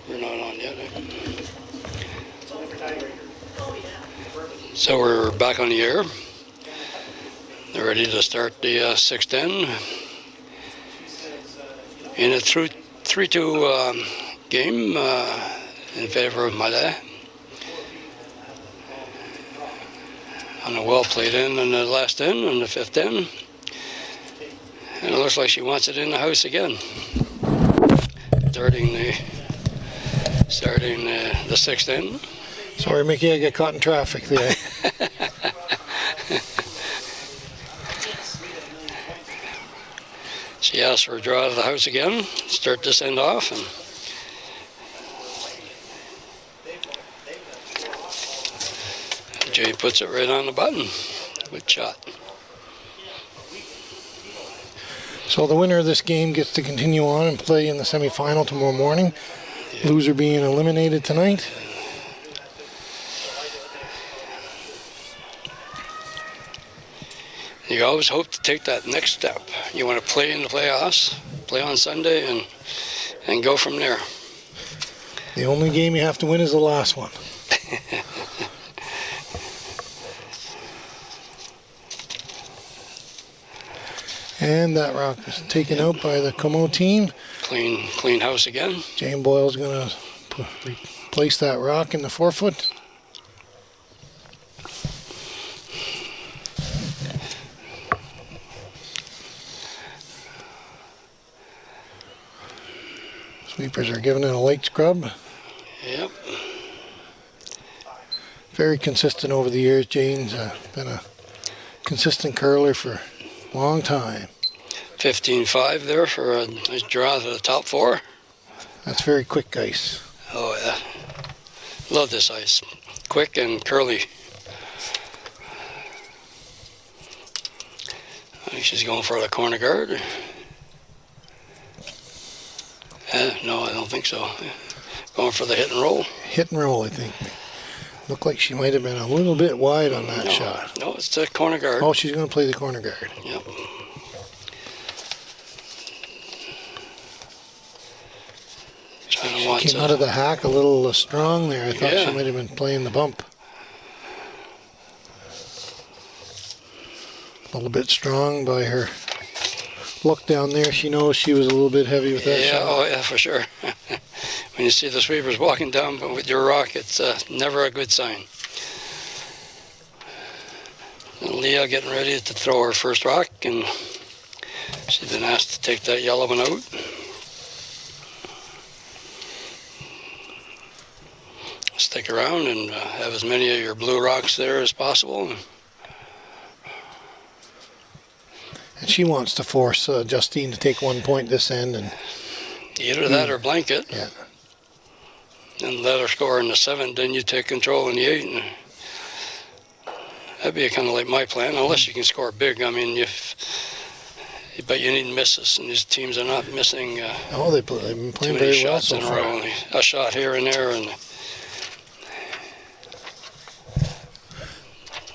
We're not on yet. So we're back on the air. They're ready to start the sixth inning. In a 3-2 game in favor of Mallais. On a well played in the last inning, in the fifth inning. And it looks like she wants it in the house again. Starting the sixth inning. Sorry, Mickey, I got caught in traffic there. She asked for a draw to the house again. Start this end off. And Jay puts it right on the button. Good shot. So the winner of this game gets to continue on and play in the semifinal tomorrow morning. Yeah. Loser being eliminated tonight. You always hope to take that next step. You want to play in the playoffs, play on Sunday, and go from there. The only game you have to win is the last one. And that rock is taken out by the Comeau team. Clean house again. Jane Boyle's going to place that rock in the 4-foot. Sweepers are giving it a light scrub. Yep. Very consistent over the years. Jane's been a consistent curler for a long time. 15-5 there for a nice draw to the top four. That's very quick ice. Oh, yeah. Love this ice. Quick and curly. I think she's going for the corner guard. No, I don't think so. Going for the hit and roll. Hit and roll, I think. Looked like she might have been a little bit wide on that shot. No, it's the corner guard. Oh, she's going to play the corner guard. Yep. She came out of the hack a little strong there. I thought she might have been playing the bump. A little bit strong by her look down there. She knows she was a little bit heavy with that shot. Oh yeah, for sure. When you see the sweepers walking down with your rock, it's never a good sign. And Leah getting ready to throw her first rock, and she's been asked to take that yellow one out. Stick around and have as many of your blue rocks there as possible. And she wants to force Justine to take 1 point this end. And either that or blanket. Yeah. And let her score in the 7th, then you take control in the 8th. And that'd be kind of like my plan, unless you can score big. I mean, but you need misses, and these teams are not missing they've been playing too many very well shots so in a far. row. A shot here and there. And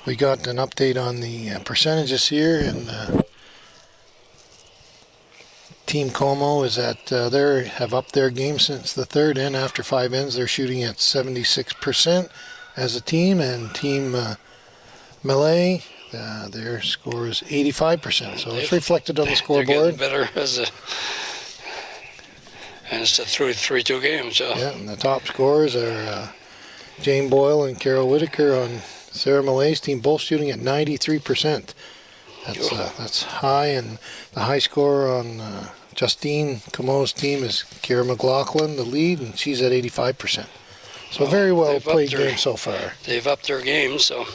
we got an update on the percentages here, and Team Comeau is at have upped their game since the 3rd end. After 5 ends, they're shooting at 76% as a team, and Team Mallais, their score is 85%. So it's reflected on the scoreboard. They're getting better and it's a 3-2 game. So yeah, and the top scorers are Jane Boyle and Carol Whitaker on Sarah Mallais' team both shooting at 93%. That's high, and the high score on Justine Comeau's team is Kira McLaughlin, the lead, and she's at 85%. So very well played game so far. They've upped their game, so.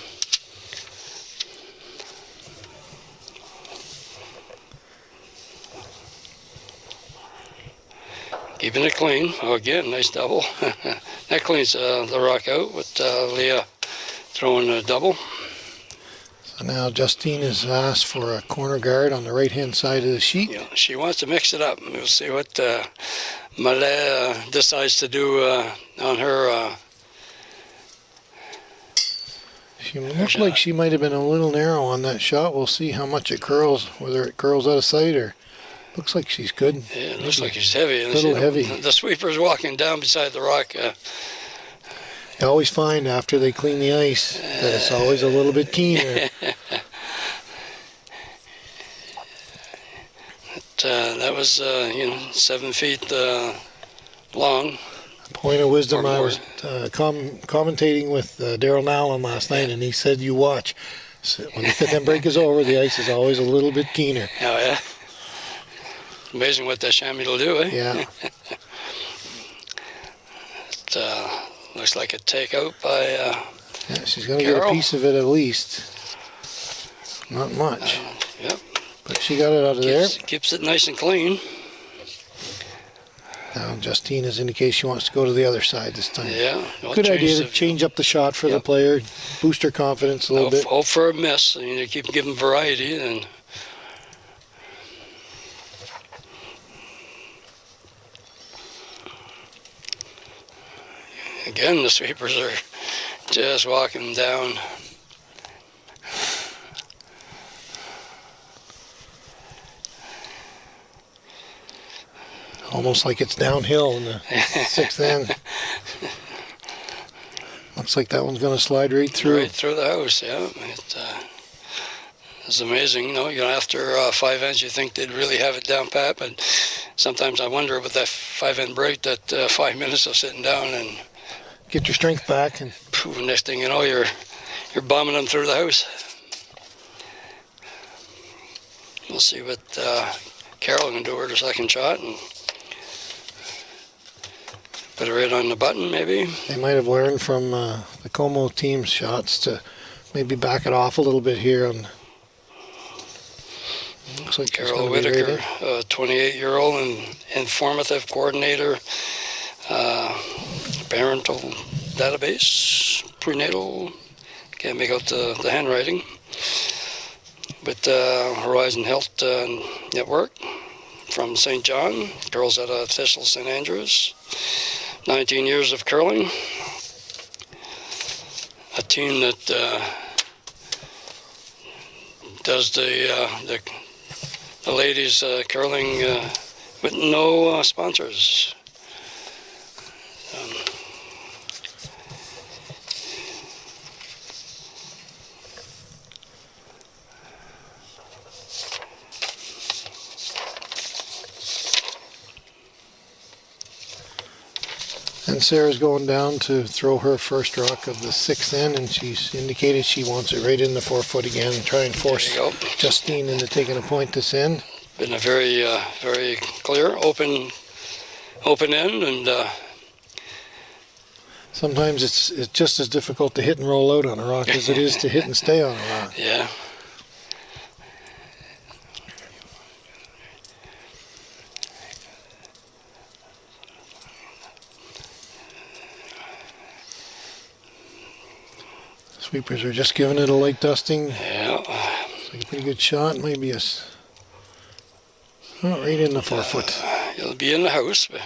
Keeping it clean. Oh, again, nice double. That cleans the rock out with Leah throwing a double. So now Justine has asked for a corner guard on the right-hand side of the sheet. Yeah, she wants to mix it up. We'll see what Mallais decides to do on her. She looked like she might have been a little narrow on that shot. We'll see how much it curls, whether it curls out of sight or... Looks like she's good. Yeah, it looks like she's heavy. A little heavy. The sweeper's walking down beside the rock. You always find after they clean the ice that it's always a little bit keener. That was, 7 feet long. Point of wisdom, I was commentating with Daryl Nallon last night, and he said, you watch. So when the fit-and break is over, the ice is always a little bit keener. Oh, yeah? Amazing what that chamois will do, eh? Yeah. It looks like a takeout by yeah, she's going to get a piece of it at least. Not much. Yep. But she got it out of there. Keeps it nice and clean. Now Justine has indicated she wants to go to the other side this time. Yeah. Good idea to change up the shot for the player, boost her confidence a little bit. Hope for a miss. You keep giving variety and... Again, the sweepers are just walking down. Almost like it's downhill in the sixth end. Looks like that one's going to slide right through. Right through the house, yeah. It's amazing. After 5 ends, you think they'd really have it down pat, but sometimes I wonder with that 5-end break, that 5 minutes of sitting down and get your strength back, and next thing you know, you're bombing them through the house. We'll see what Carol can do with her second shot and put it right on the button, maybe. They might have learned from the Comeau team's shots to maybe back it off a little bit here. Looks like Carol Whitaker, a 28-year-old and informative coordinator. Parental database, prenatal, can't make out the handwriting, with Horizon Health Network from St. John, girls at Thistle St. Andrews, 19 years of curling, a team that does the ladies curling with no sponsors. And Sarah's going down to throw her first rock of the sixth end, and she's indicated she wants it right in the 4-foot again and try and force Justine into taking a point this end. Been a very, very clear, open end, and sometimes it's just as difficult to hit and roll out on a rock as it is to hit and stay on a rock. Yeah. Sweepers are just giving it a light dusting. Yeah. It's like a pretty good shot. Maybe right in the 4-foot. It'll be in the house. But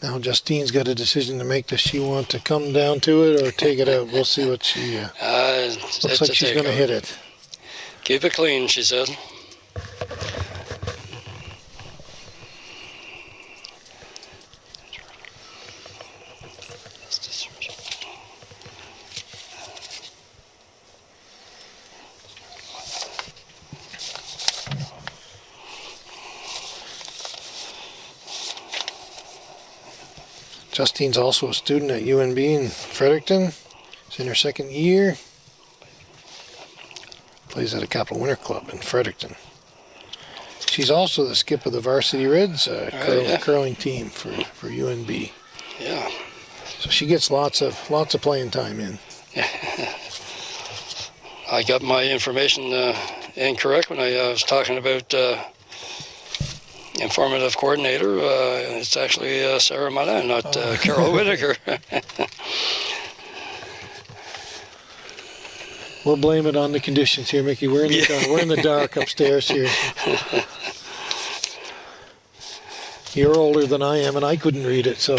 now Justine's got a decision to make. Does she want to come down to it or take it out? We'll see what she... looks like she's going to hit it. Keep it clean, she said. Justine's also a student at UNB in Fredericton. She's in her second year. Plays at a Capital Winter Club in Fredericton. She's also the skip of the Varsity Reds curling team for UNB. Yeah. So she gets lots of playing time in. I got my information incorrect when I was talking about informative coordinator. It's actually Sarah Mallais, not Carol Whittaker. We'll blame it on the conditions here, Mickey. We're in the dark upstairs here. You're older than I am, and I couldn't read it, so.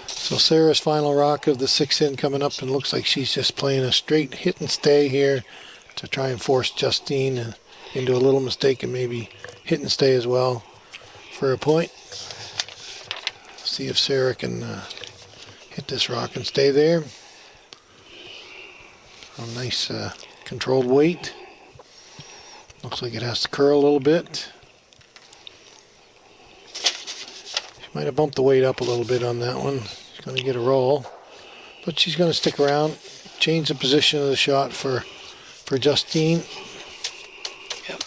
So Sarah's final rock of the 6th in coming up, and looks like she's just playing a straight hit and stay here to try and force Justine into a little mistake and maybe hit and stay as well for a point. See if Sarah can hit this rock and stay there. A nice controlled weight. Looks like it has to curl a little bit. She might have bumped the weight up a little bit on that one. She's going to get a roll. But she's going to stick around, change the position of the shot for Justine. Yep.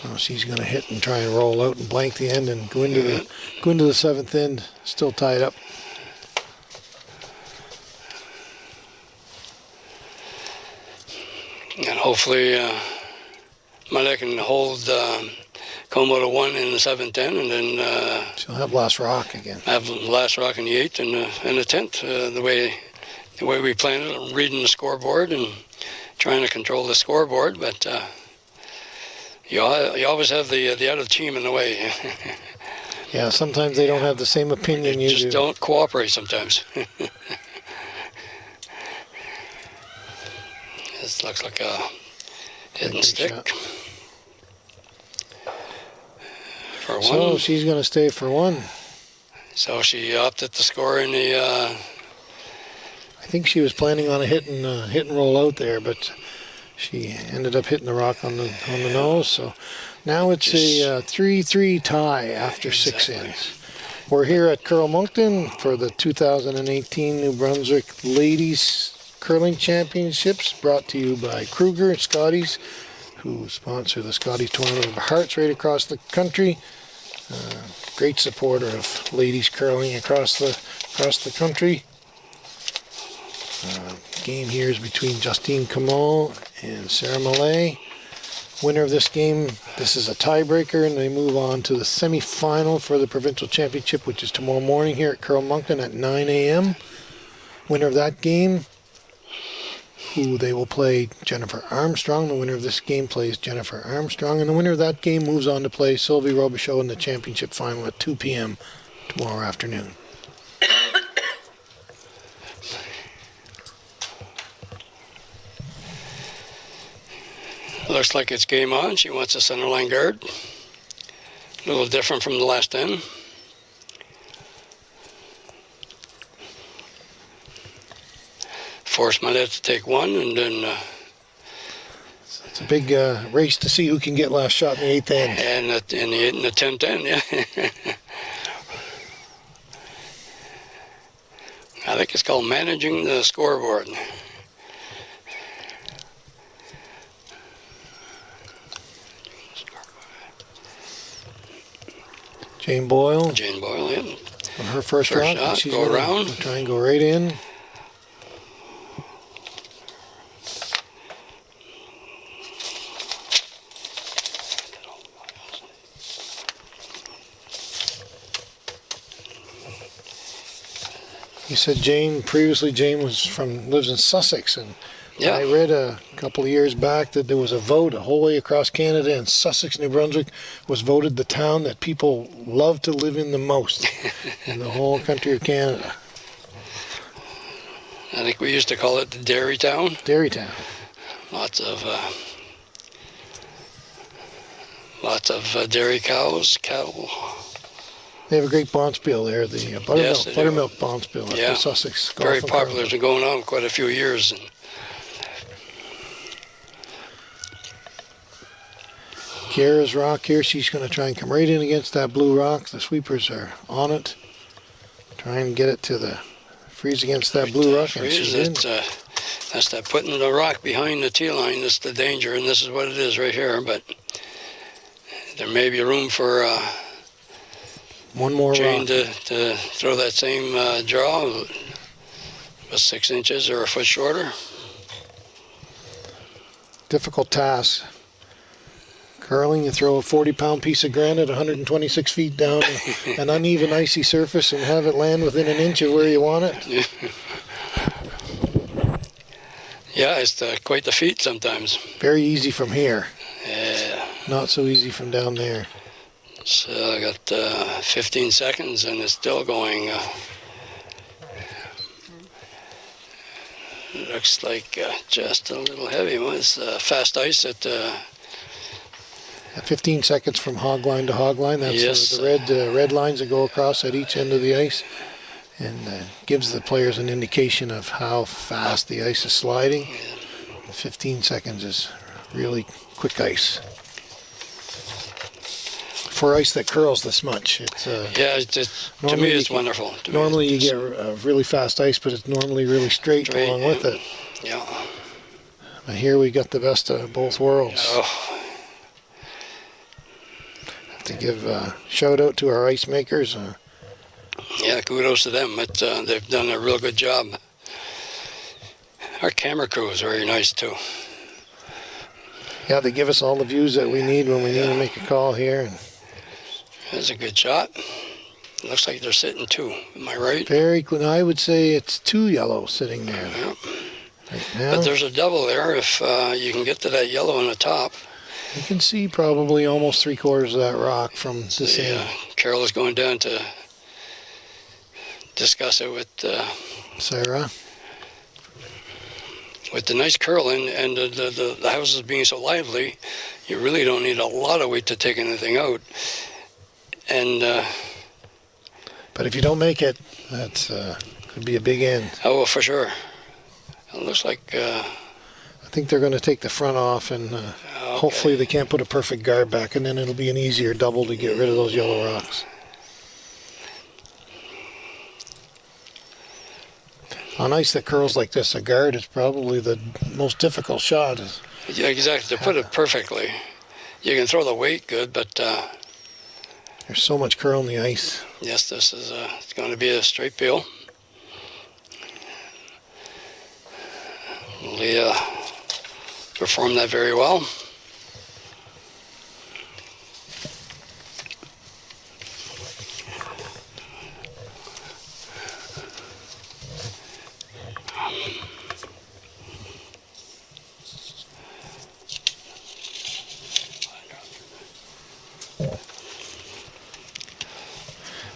Oh, she's going to hit and try and roll out and blank the end and go into the 7th end, still tied up. And hopefully Mallais can hold Comeau to 1 in the 7th end, and then she'll have last rock again. Have the last rock in the 8th and the 10th. The way we planned it, reading the scoreboard and trying to control the scoreboard, but you always have the other team in the way. Yeah, sometimes they don't have the same opinion you do. Just don't cooperate sometimes. This looks like a hidden stick. Shot. For 1. So she's going to stay for 1. So she opted to score in the. I think she was planning on a hit and roll out there, but she ended up hitting the rock on the nose. So now it's a 3-3 tie after 6 ends. We're here at Curl Moncton for the 2018 New Brunswick Ladies Curling Championships, brought to you by Kruger and Scotties, who sponsor the Scotties Tournament of Hearts right across the country. Great supporter of ladies curling across the country. Game here is between Justine Comeau and Sarah Mallais. Winner of this game, this is a tiebreaker, and they move on to the semi-final for the provincial championship, which is tomorrow morning here at Curl Moncton at 9 a.m. Winner of that game, who they will play Jennifer Armstrong. The winner of this game plays Jennifer Armstrong, and the winner of that game moves on to play Sylvie Robichaud in the championship final at 2 p.m. tomorrow afternoon. Looks like it's game on. She wants a centerline guard. A little different from the last end. Force Mallais to take 1, and then. It's a big race to see who can get last shot in the 8th end. And in the 8th and the 10th end, yeah. I think it's called managing the scoreboard. Jane Boyle. Jane Boyle, yeah. On her first round. Shot, She's go gonna around. Try and go right in. You said Jane lives in Sussex, and Yeah. I read a couple of years back that there was a vote a whole way across Canada, and Sussex, New Brunswick was voted the town that people love to live in the most in the whole country of Canada. I think we used to call it the Dairy Town. Dairy Town. Lots of dairy cows, cattle. They have a great bonspiel there, the buttermilk bonspiel at Yeah. the Sussex Golf Very and popular. Curling. It's been going on quite a few years. And Kiera's rock here. She's going to try and come right in against that blue rock. The sweepers are on it. Try and get it to the freeze against that blue rock. And she's in. That's that putting the rock behind the tee line. That's the danger, and this is what it is right here. But there may be room for one more Jane rock to throw that same draw, was 6 inches or a foot shorter. Difficult task. Curling, you throw a 40-pound piece of granite 126 feet down an uneven icy surface and have it land within an inch of where you want it. Yeah, it's quite the feat sometimes. Very easy from here. Yeah. Not so easy from down there. So I got 15 seconds and it's still going. Looks like just a little heavy. It was fast ice at 15 seconds from hog line to hog line. That's yes. the red lines that go across at each end of the ice, and gives the players an indication of how fast the ice is sliding. 15 seconds is really quick ice for ice that curls this much. It's to me it's wonderful. Normally you get really fast ice, but it's normally really straight along with it. Yeah. But here we got the best of both worlds. Oh. To give a shout out to our ice makers. Yeah, kudos to them. They've done a real good job. Our camera crew is very nice too. Yeah, they give us all the views that we need when we need to make a call here. That's a good shot. Looks like they're sitting two. Am I right? Very clean. I would say it's 2 yellow sitting there. Yep. Right now. But there's a double there if you can get to that yellow on the top. You can see probably almost 3/4 of that rock from this end. Carol is going down to discuss it with Sarah. With the nice curl and the houses being so lively, you really don't need a lot of weight to take anything out. And but if you don't make it, that's could be a big end. Oh, well, for sure. It looks like. I think they're going to take the front off, and hopefully they can't put a perfect guard back, and then it'll be an easier double to get rid of those yellow rocks. On ice that curls like this, a guard is probably the most difficult shot. Yeah, exactly. To put it perfectly, you can throw the weight good, but there's so much curl in the ice. Yes, this is it's going to be a straight peel. Leah performed that very well.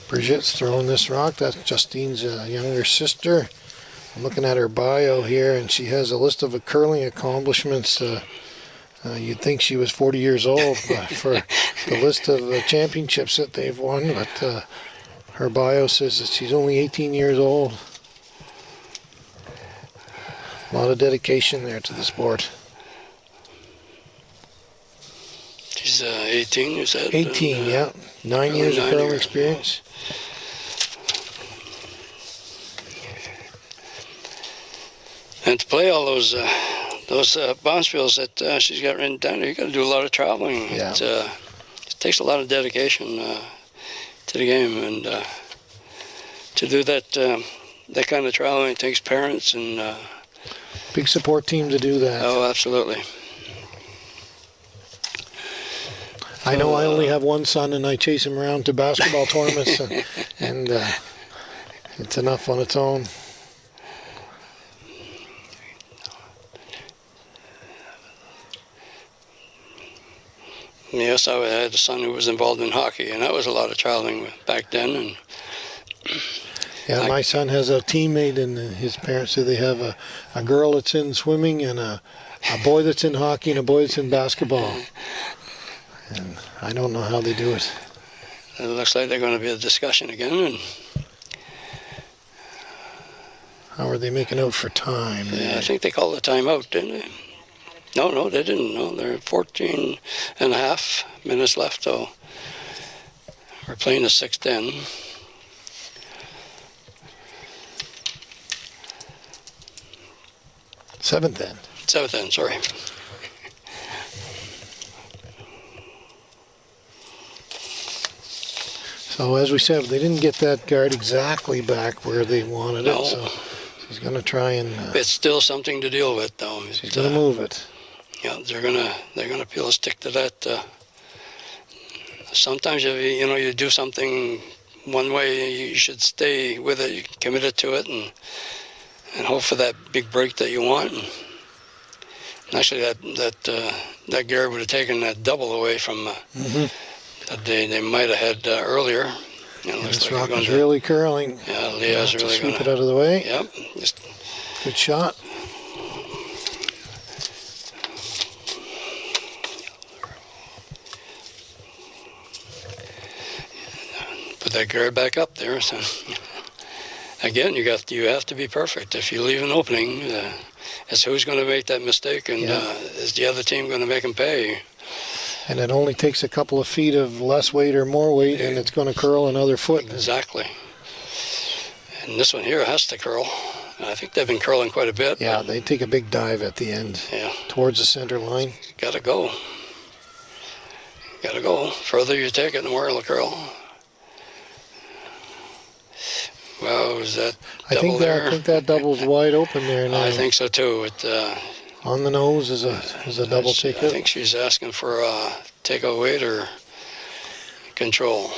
Bridget's throwing this rock. That's Justine's younger sister. I'm looking at her bio here, and she has a list of curling accomplishments. You'd think she was 40 years old for the list of championships that they've won, but her bio says that she's only 18 years old. A lot of dedication there to the sport. She's 18, you said? 18, yeah. 9 years of curling experience. And to play all those bonspiels that she's got written down, you got to do a lot of traveling. Yeah. It takes a lot of dedication to the game, and to do that kind of traveling takes parents and big support team to do that. Oh, absolutely. I know I only have one son, and I chase him around to basketball tournaments, and it's enough on its own. Yes, I had a son who was involved in hockey, and that was a lot of traveling back then. And yeah, my son has a teammate, and his parents say they have a girl that's in swimming, and a boy that's in hockey, and a boy that's in basketball. And I don't know how they do it. It looks like they're going to be a discussion again. And how are they making out for time? Yeah, I think they called the timeout, didn't they? No, they didn't. No, there are 14 and a half minutes left, so we're playing the sixth end. Seventh end. Seventh end, sorry. So as we said, they didn't get that guard exactly back where they wanted No. it. So he's going to try and. It's still something to deal with, though. He's going to move it. Yeah, they're gonna peel a stick to that. Sometimes you do something one way, you should stay with it. You committed to it, and hope for that big break that you want. And actually, that guard would have taken that double away from that they might have had earlier. This rock is really curling. Yeah, Leah's really sweep it out of the way. Yep. Just good shot. put that guard back up there. So again, you have to be perfect. If you leave an opening, it's who's going to make that mistake, and is the other team going to make them pay? And it only takes a couple of feet of less weight or more weight, and it's going to curl another foot. Exactly. And this one here has to curl. I think they've been curling quite a bit. Yeah, they take a big dive at the end towards the center line. Got to go. Got to go. Further you take it, the more it'll curl. Wow, is that double there? I think that double's wide open there now. I think so too. On the nose is a double ticket. I think she's asking for takeout weight or control.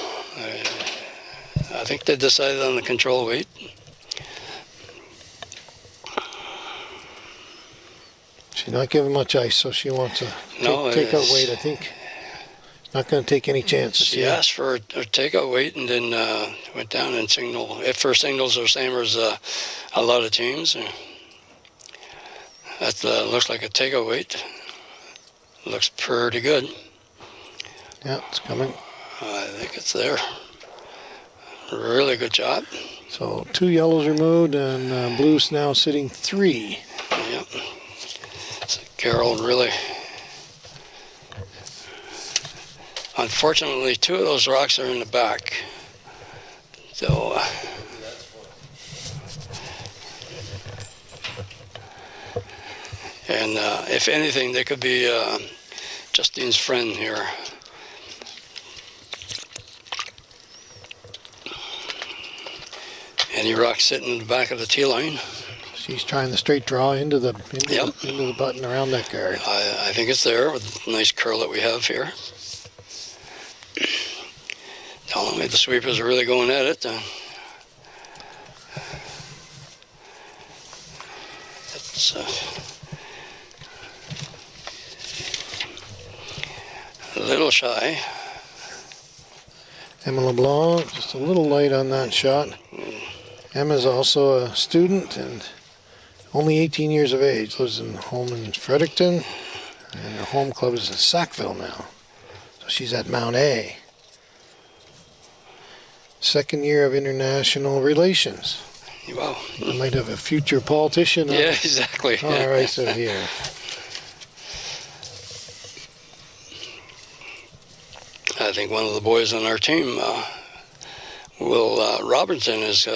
I think they decided on the control weight. She's not giving much ice, so she wants a takeout weight, I think. Not going to take any chances. She asked for a takeout weight and then went down and signaled. If her signals are the same as a lot of teams, that looks like a takeout weight. Looks pretty good. Yeah, it's coming. I think it's there. Really good job. So 2 yellows removed, and blue's now sitting 3. Yep. So Carol really... Unfortunately, 2 of those rocks are in the back. So... and if anything, they could be Justine's friend here. Any rock sitting in the back of the tee line. She's trying the straight draw into the button around that guard. I think it's there with the nice curl that we have here. Telling me the sweepers are really going at it. It's a little shy. Emma LeBlanc, just a little light on that shot. Emma's also a student and only 18 years of age. Lives home in Fredericton, and her home club is in Sackville now. So she's at Mallais. Second year of international relations. Wow. I might have a future politician. Yeah, exactly. All right, so here. I think one of the boys on our team, Will Robertson, is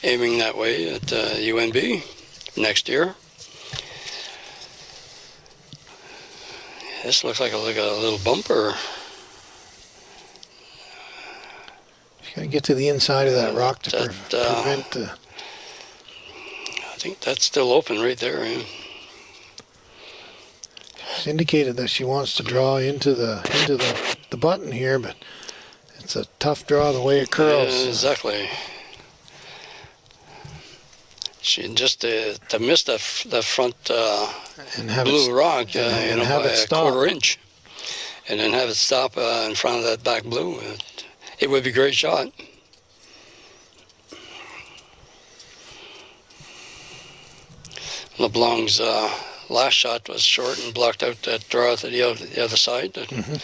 aiming that way at UNB next year. This looks like a little bumper. You gotta get to the inside of that rock to prevent. I think that's still open right there. She's indicated that she wants to draw into the button here, but it's a tough draw the way it curls. Yeah, exactly. She just to miss the front blue rock, by a quarter inch, and then have it stop in front of that back blue. It would be a great shot. LeBlanc's last shot was short and blocked out that draw to the other side. Mm-hmm.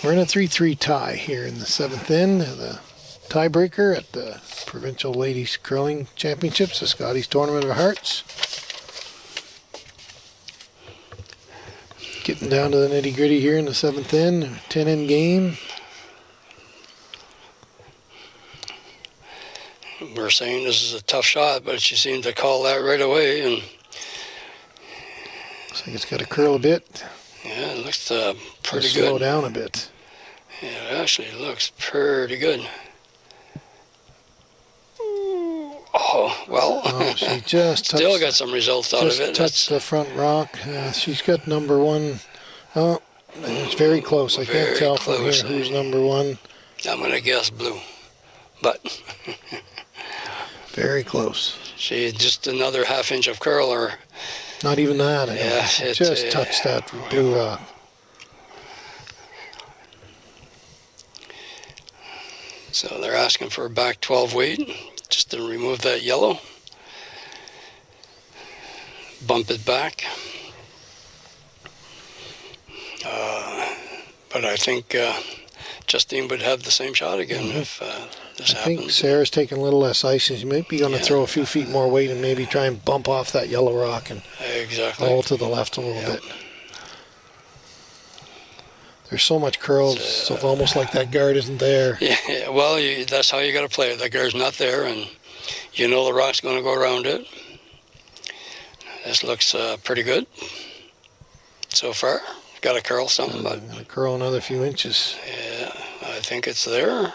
We're in a 3-3 tie here in the 7th end. The tiebreaker at the Provincial Ladies Curling Championships, the Scotties Tournament of Hearts. Getting down to the nitty-gritty here in the 7th inning, 10-in game. We're saying this is a tough shot, but she seemed to call that right away, and looks like it's got to curl a bit. yeah, it looks pretty Slow good. down a bit. Yeah, it actually looks pretty good. Oh, well. Oh, she just Still got some results out of it. Touched the front rock. She's got number one. Oh, it's very close. I can't tell from here who's number one. I'm going to guess blue, but very close. She just another half inch of curl, or not even that. Yeah, it just touched that blue rock. So they're asking for a back 12 weight, just to remove that yellow. Bump it back. But I think Justine would have the same shot again if this happens. I think Sarah's taking a little less ice. She might be going to throw a few feet more weight and maybe try and bump off that yellow rock and roll to the left a little bit. There's so much curl, it's almost like that guard isn't there. Yeah, well, that's how you got to play it. The guard's not there, and you know the rock's going to go around it. This looks pretty good so far. Got to curl something, but going to curl another few inches. Yeah, I think it's there.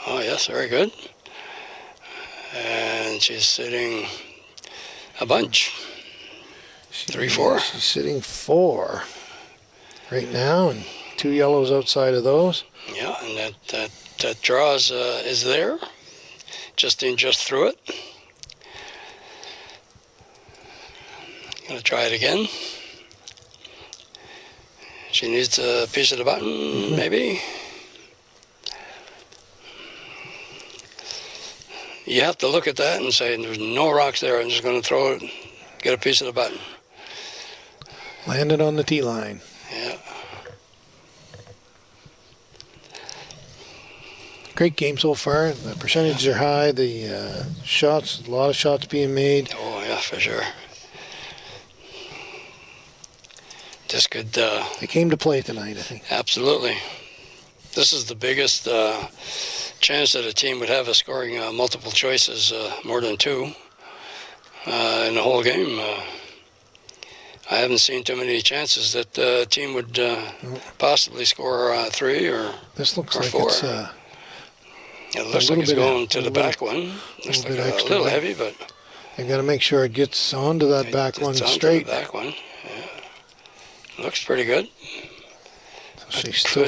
Oh yes, very good. And she's sitting a bunch. 3-4. She's sitting 4 right now, and 2 yellows outside of those. Yeah, and that draw is there. Justine just threw it. Gonna try it again. She needs a piece of the button, maybe. You have to look at that and say, there's no rocks there. I'm just going to throw it, get a piece of the button. Landed on the tee line. Yeah. Great game so far. The percentages are high. The shots, a lot of shots being made. Oh, yeah, for sure. This could... they came to play tonight, I think. Absolutely. This is the biggest chance that a team would have of scoring multiple choices, more than 2, in the whole game. I haven't seen too many chances that a team would possibly score 3 or this looks or like 4. It's, it looks like it's going to the back one. Looks like a little heavy, but... They've got to make sure it gets onto that back one straight. The back one, yeah. Looks pretty good. So she's still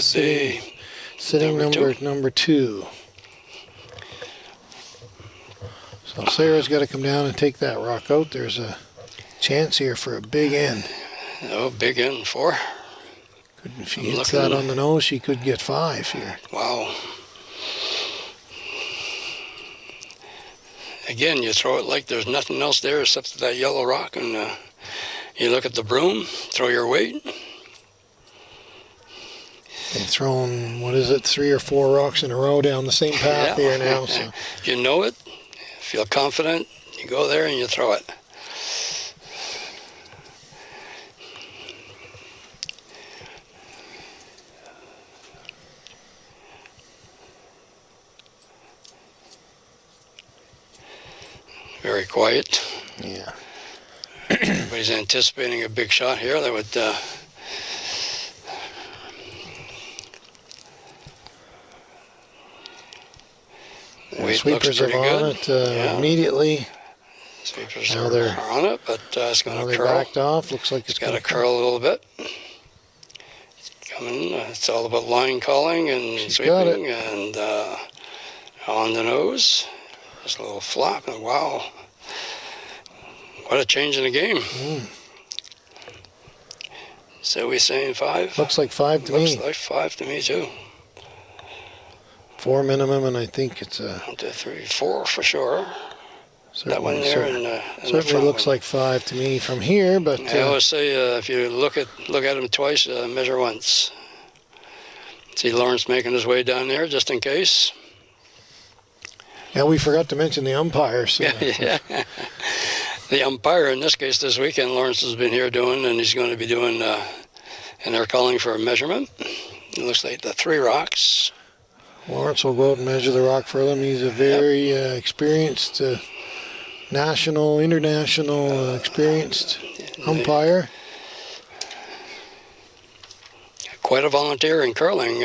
sitting number 2. So Sarah's got to come down and take that rock out. There's a chance here for a big end. Oh, big end 4. If she hits that on the nose, she could get 5 here. Wow. Again, you throw it like there's nothing else there except that yellow rock, and you look at the broom, throw your weight. They've thrown, 3 or 4 rocks in a row down the same path here now. So. You know it, feel confident, you go there and you throw it. Very quiet. Yeah. Everybody's anticipating a big shot here that would... Sweepers are on it immediately. Sweepers are on it, but it's going to curl. Backed off. Looks like it's got to curl a little bit. It's coming. It's all about line calling and sweeping and on the nose. Just a little flop, and wow. What a change in the game. So we saying 5? Looks like 5 to me. Looks like 5 to me too. 4 minimum, and I think it's a... 1, 2, 3, 4 for sure. That one there certainly looks like 5 to me from here, but... I always say if you look at them twice, measure once. See Lawrence making his way down there just in case. And we forgot to mention the umpires. Yeah. The umpire in this case this weekend, Lawrence has been here doing, and he's going to be doing, and they're calling for a measurement. It looks like the 3 rocks. Lawrence will go out and measure the rock for them. He's a very experienced, national, international experienced umpire. Quite a volunteer in curling.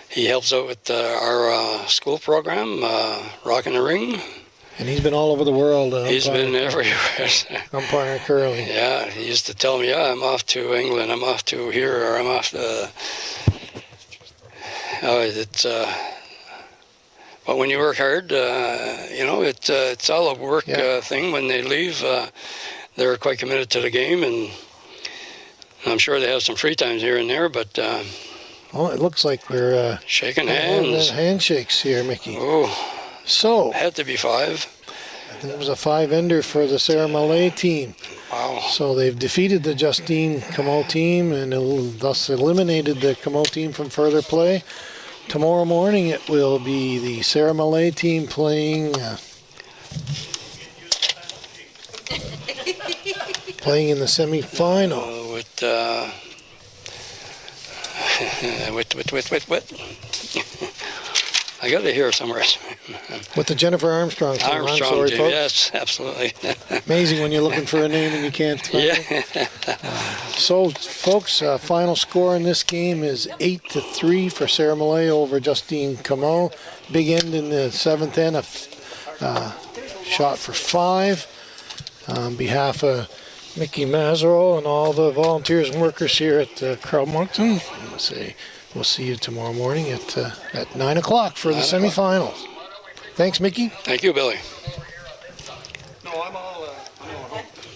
He helps out with our school program, Rock in the Ring. And he's been all over the world. He's been everywhere. Umpire curling. Yeah, he used to tell me, yeah, I'm off to England, I'm off to here, or I'm off to... but when you work hard, it's all a work thing. When they leave, they're quite committed to the game, and I'm sure they have some free times here and there, but... it looks like we're... shaking hands. Handshakes here, Mickey. Oh. So... Had to be 5. I think it was a 5-ender for the Sarah Mallais team. Wow. So they've defeated the Justine Comeau team and thus eliminated the Comeau team from further play. Tomorrow morning it will be the Sarah Mallais team playing in the semi-final. I got it here somewhere. With the Jennifer Armstrong team. Armstrong team, folks. yes, absolutely. Amazing when you're looking for a name and you can't find it. So, folks, final score in this game is 8-3 for Sarah Mallais over Justine Comeau. Big end in the 7th end, a shot for 5. On behalf of Mickey Mazzaro and all the volunteers and workers here at Crow Moncton, we'll see you tomorrow morning at 9 o'clock for the semifinals. Thanks, Mickey. Thank you, Billy. No, I'm all...